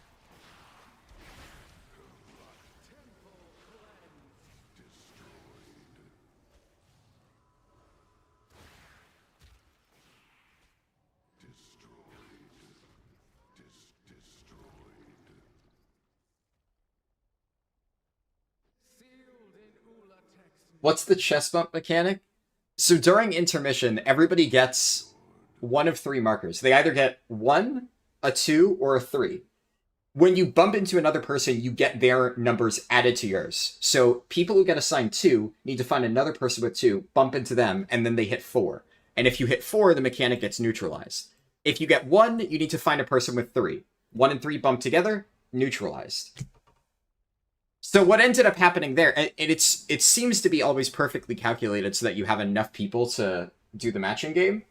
What's the chest bump mechanic? So during intermission, everybody gets one of 3 markers. They either get 1, a 2, or a 3. When you bump into another person, you get their numbers added to yours. So people who get assigned 2 need to find another person with 2, bump into them, and then they hit 4. And if you hit 4, the mechanic gets neutralized. If you get 1, you need to find a person with 3. 1 and 3 bump together, neutralized. So what ended up happening there, and it seems to be always perfectly calculated so that you have enough people to do the matching game.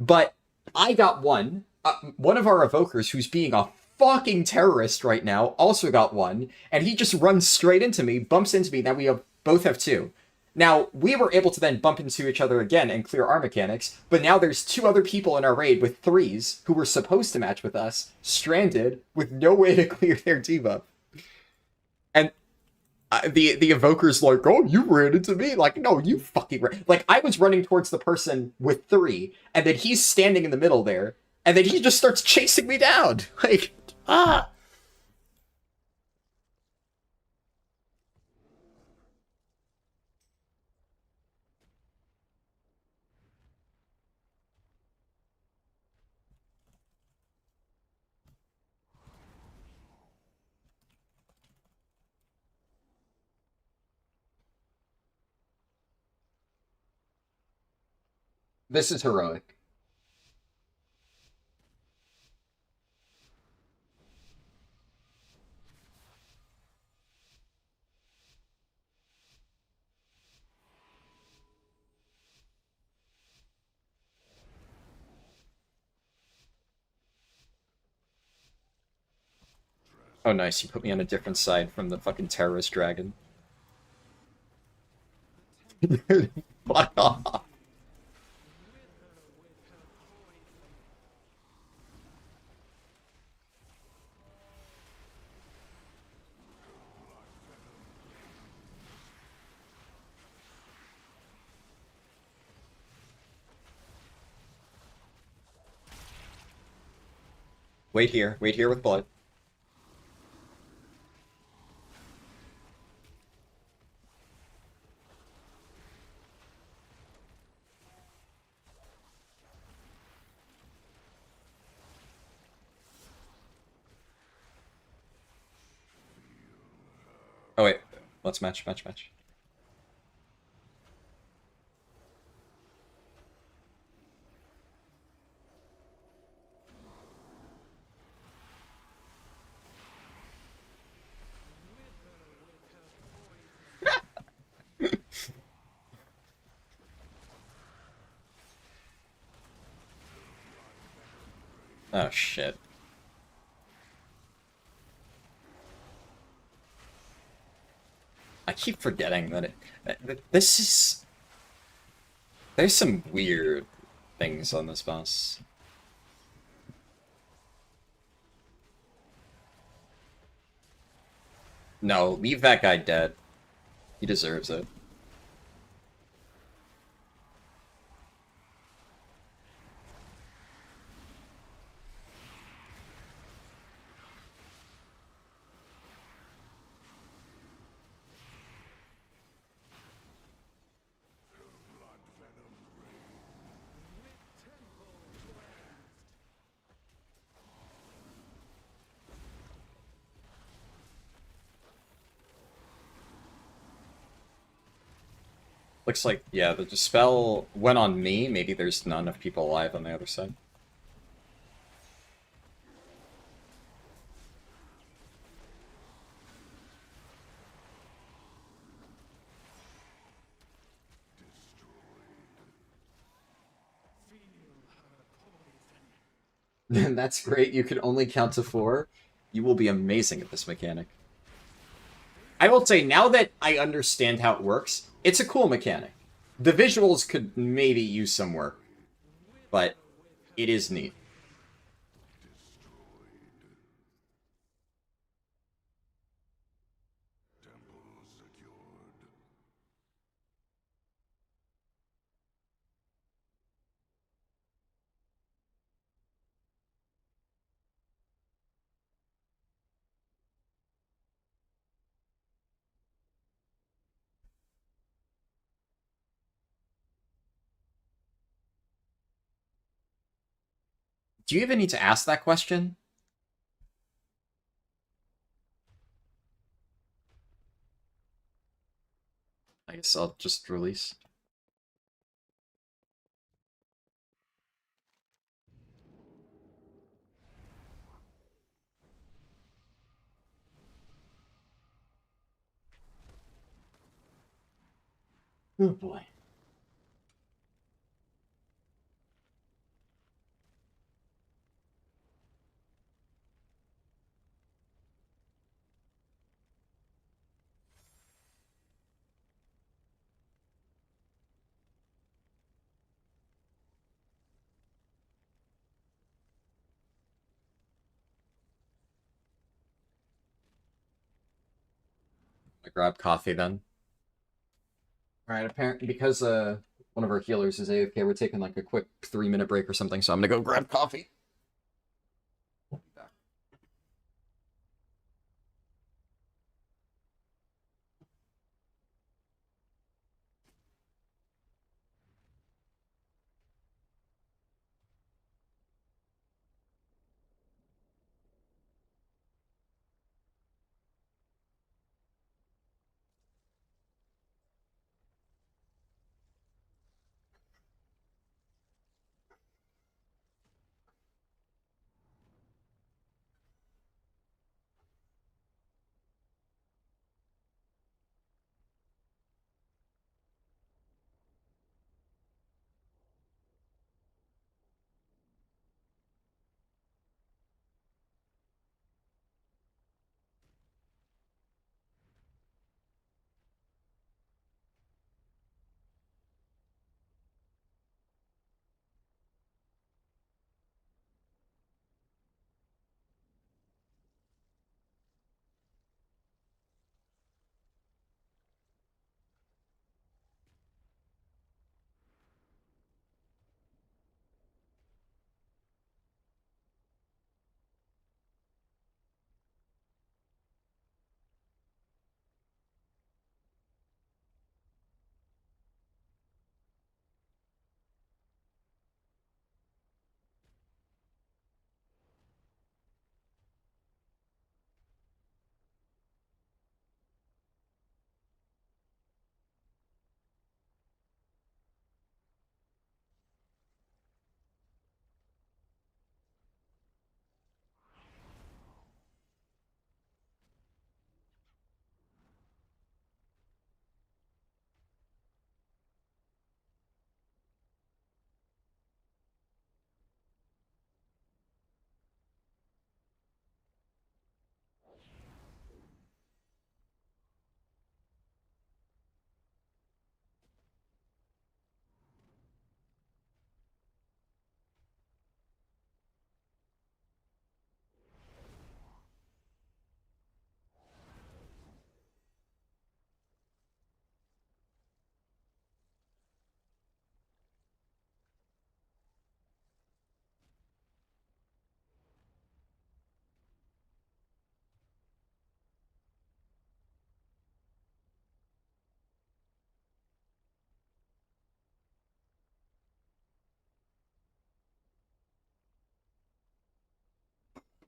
But I got 1. One of our evokers, who's being a fucking terrorist right now, also got 1, and he just runs straight into me, bumps into me, now we both have 2. Now, we were able to then bump into each other again and clear our mechanics, but now there's 2 other people in our raid with 3s who were supposed to match with us, stranded, with no way to clear their debuff. And the evoker's like, oh, you ran into me. Like, no, you fucking ran. Like, I was running towards the person with 3, and then he's standing in the middle there, and then he just starts chasing me down. Like, ah! This is heroic. Oh, nice. You put me on a different side from the fucking terrorist dragon. Fuck off. Wait here with blood. Oh wait, let's match. Oh shit. I keep forgetting that this is... There's some weird things on this boss. No, leave that guy dead. He deserves it. Looks like, yeah, the dispel went on me. Maybe there's not enough people alive on the other side. That's great. You can only count to 4. You will be amazing at this mechanic. I will say, now that I understand how it works, it's a cool mechanic. The visuals could maybe use some work, but it is neat. Do you even need to ask that question? I guess I'll just release. Oh boy. I grab coffee then. Alright, apparently because one of our healers is AFK, we're taking like a quick 3-minute break or something, so I'm gonna go grab coffee. We'll be back.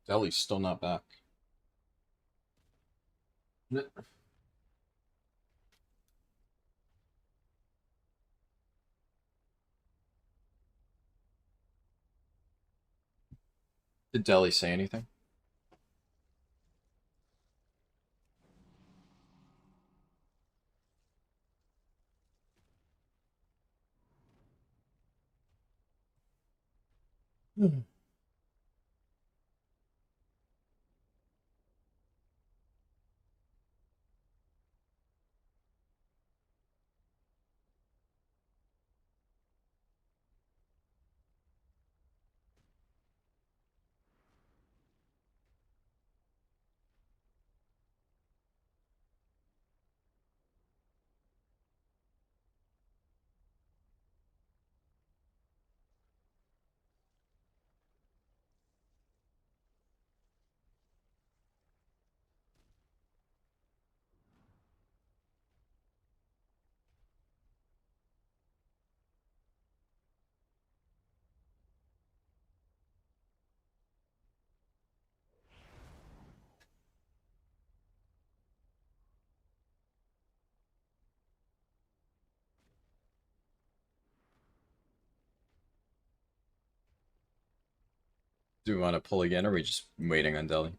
Deli's still not back. Did Deli say anything? Do we want to pull again, or are we just waiting on Deli?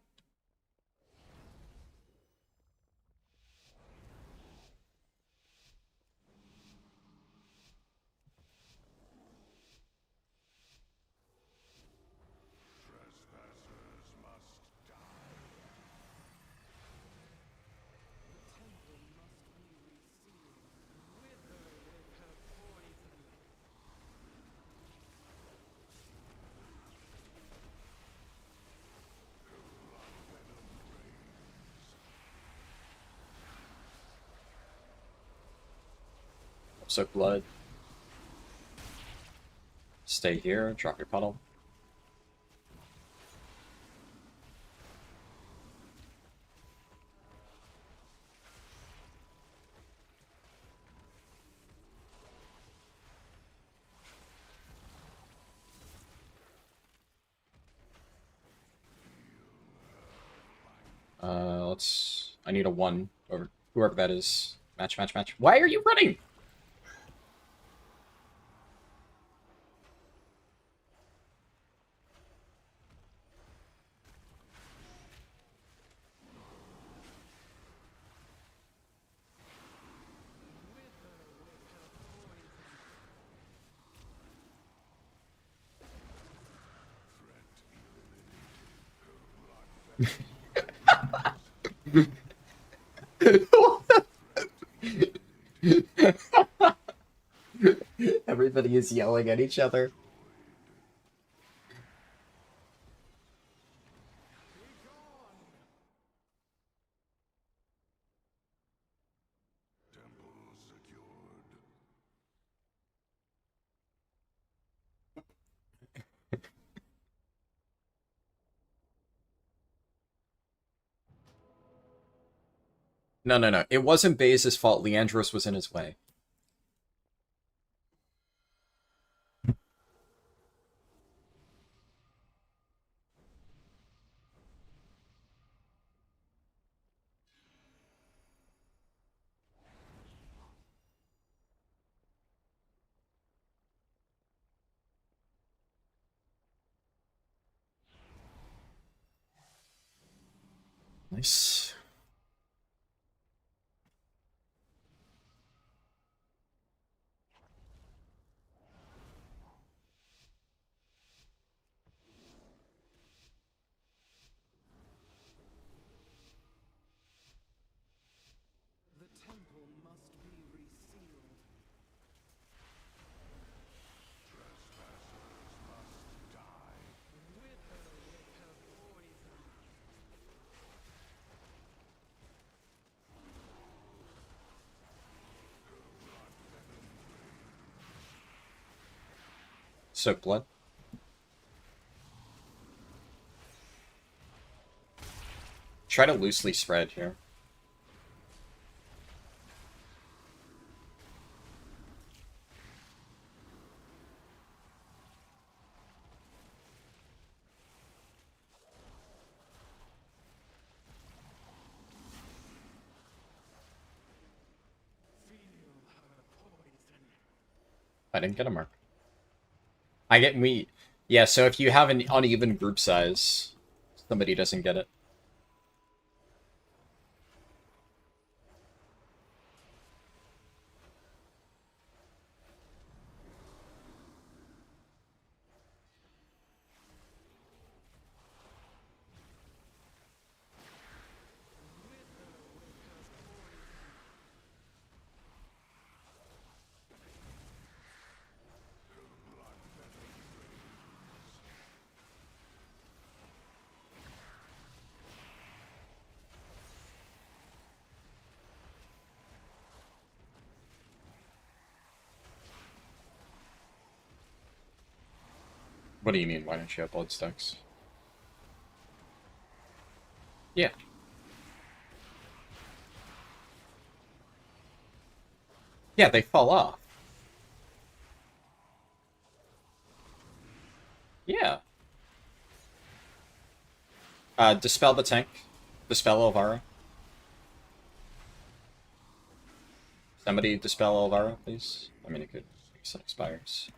Soak blood. Stay here, drop your puddle. I need a 1 over whoever that is. Match, match, match. Why are you running? Everybody is yelling at each other. No, no, no. It wasn't Baze's fault. Leandros was in his way. Nice. The temple must be resealed. Wither with her poison. Soak blood. Try to loosely spread here. I didn't get a mark. I get me. Yeah, so if you have an uneven group size, somebody doesn't get it. What do you mean, why don't you have blood stacks? Yeah. Yeah, they fall off. Yeah. Dispel the tank. Dispel Elvira. Somebody dispel Elvira, please. I mean, it could. I guess it expires.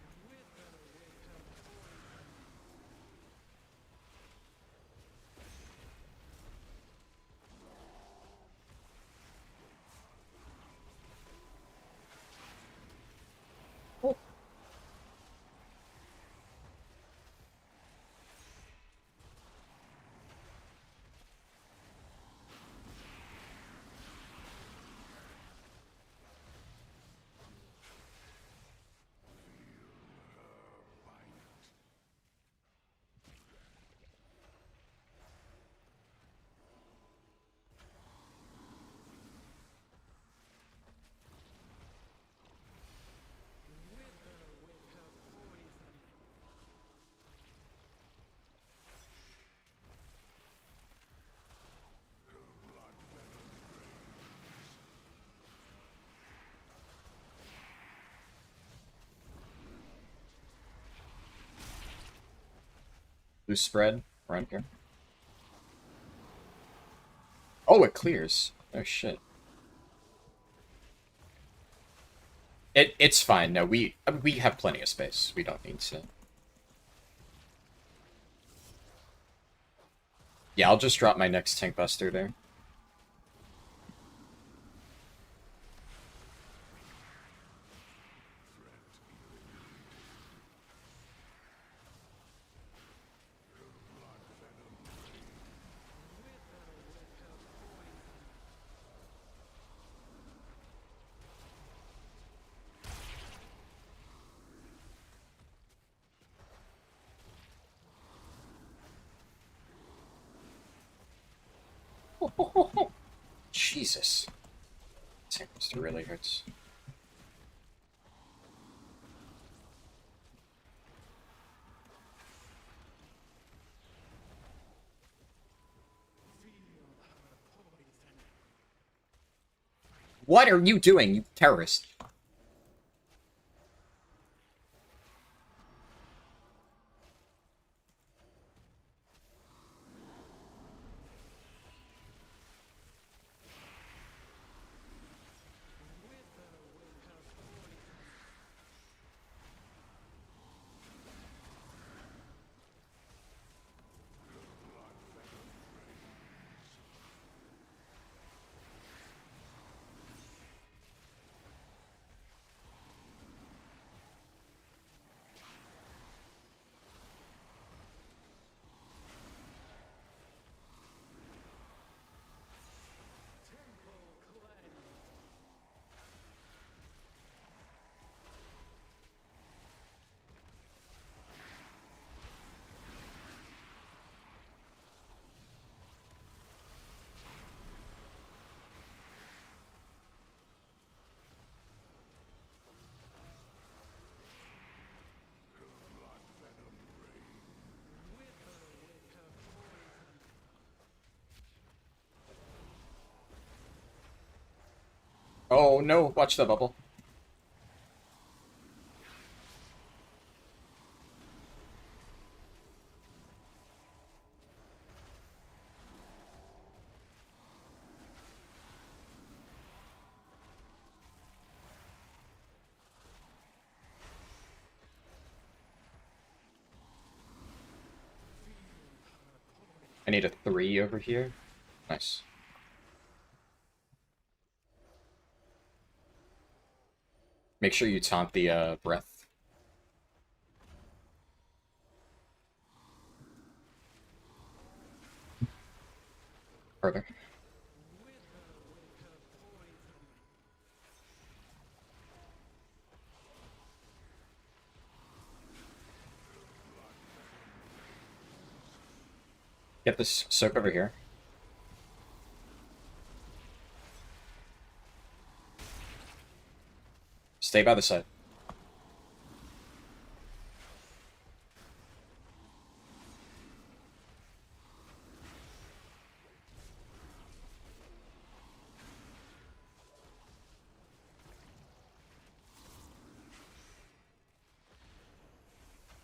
Loose spread around here. Oh, it clears. Oh shit. It's fine. No, we have plenty of space. We don't need to. Yeah, I'll just drop my next tank buster there. Jesus. Tank buster really hurts. What are you doing, you terrorist? Oh no, watch the bubble. I need a 3 over here. Nice. Make sure you taunt the breath. Further. Get this soak over here. Stay by the side.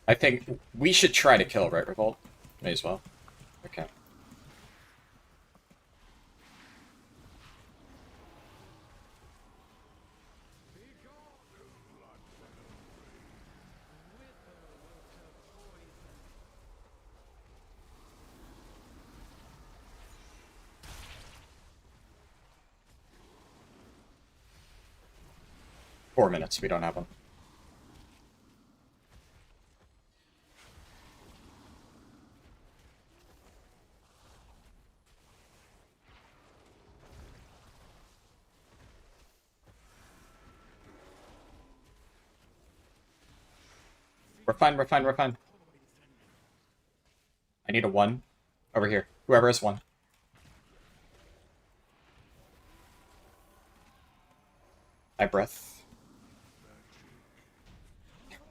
I think we should try to kill, right, Revolt? May as well. Okay. Four minutes, we don't have one. We're fine, we're fine, we're fine. I need a 1 over here. Whoever has 1. I breath.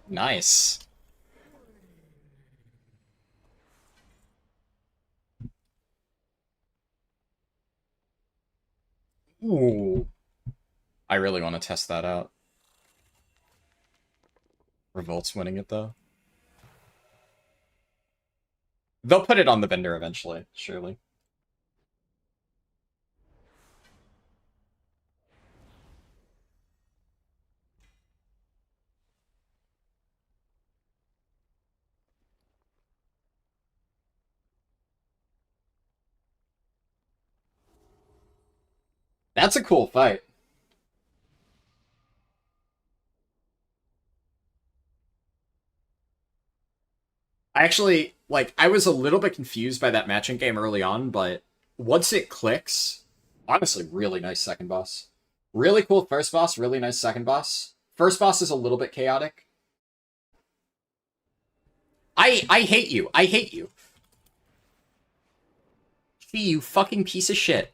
Nice. Ooh. I really want to test that out. Revolt's winning it, though. They'll put it on the vendor eventually, surely. That's a cool fight. I actually, like, I was a little bit confused by that matching game early on, but once it clicks, honestly, really nice second boss. Really cool first boss, really nice second boss. First boss is a little bit chaotic. I hate you. I hate you. See, you fucking piece of shit.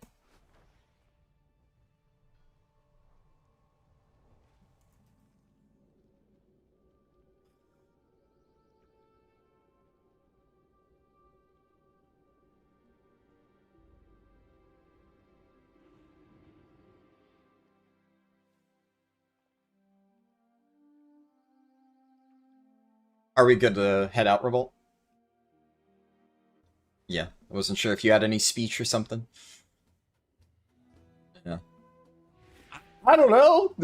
Are we good to head out, Revolt? Yeah, I wasn't sure if you had any speech or something. Yeah. I don't know.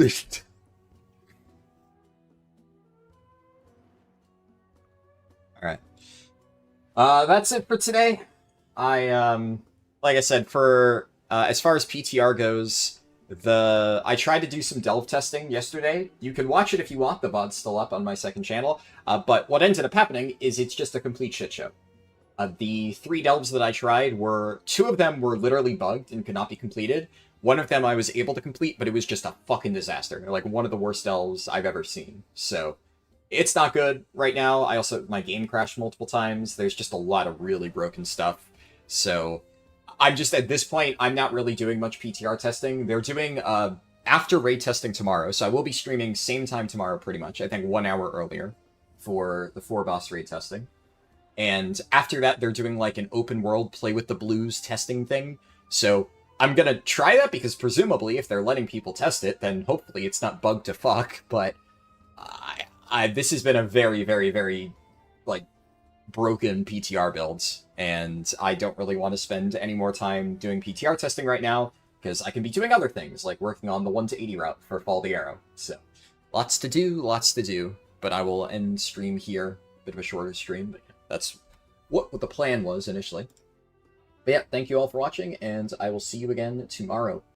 Alright. That's it for today. Like I said, for, as far as PTR goes, I tried to do some delve testing yesterday. You can watch it if you want, the VOD's still up on my second channel. But what ended up happening is it's just a complete shit show. The 3 delves that I tried were, 2 of them were literally bugged and could not be completed. One of them I was able to complete, but it was just a fucking disaster. Like, one of the worst delves I've ever seen. So, it's not good right now. My game crashed multiple times. There's just a lot of really broken stuff. So, I'm just, at this point, I'm not really doing much PTR testing. They're doing, after raid testing tomorrow, so I will be streaming same time tomorrow pretty much. I think 1 hour earlier for the 4 boss raid testing. And after that, they're doing like an open world play with the blues testing thing. So I'm gonna try that because presumably if they're letting people test it, then hopefully it's not bugged to fuck. But this has been a very, very, very, like, broken PTR build. And I don't really want to spend any more time doing PTR testing right now because I can be doing other things, like working on the 1 to 80 route for Fall the Arrow. So lots to do, lots to do. But I will end stream here. Bit of a shorter stream, but that's what the plan was initially. But yeah, thank you all for watching, and I will see you again tomorrow.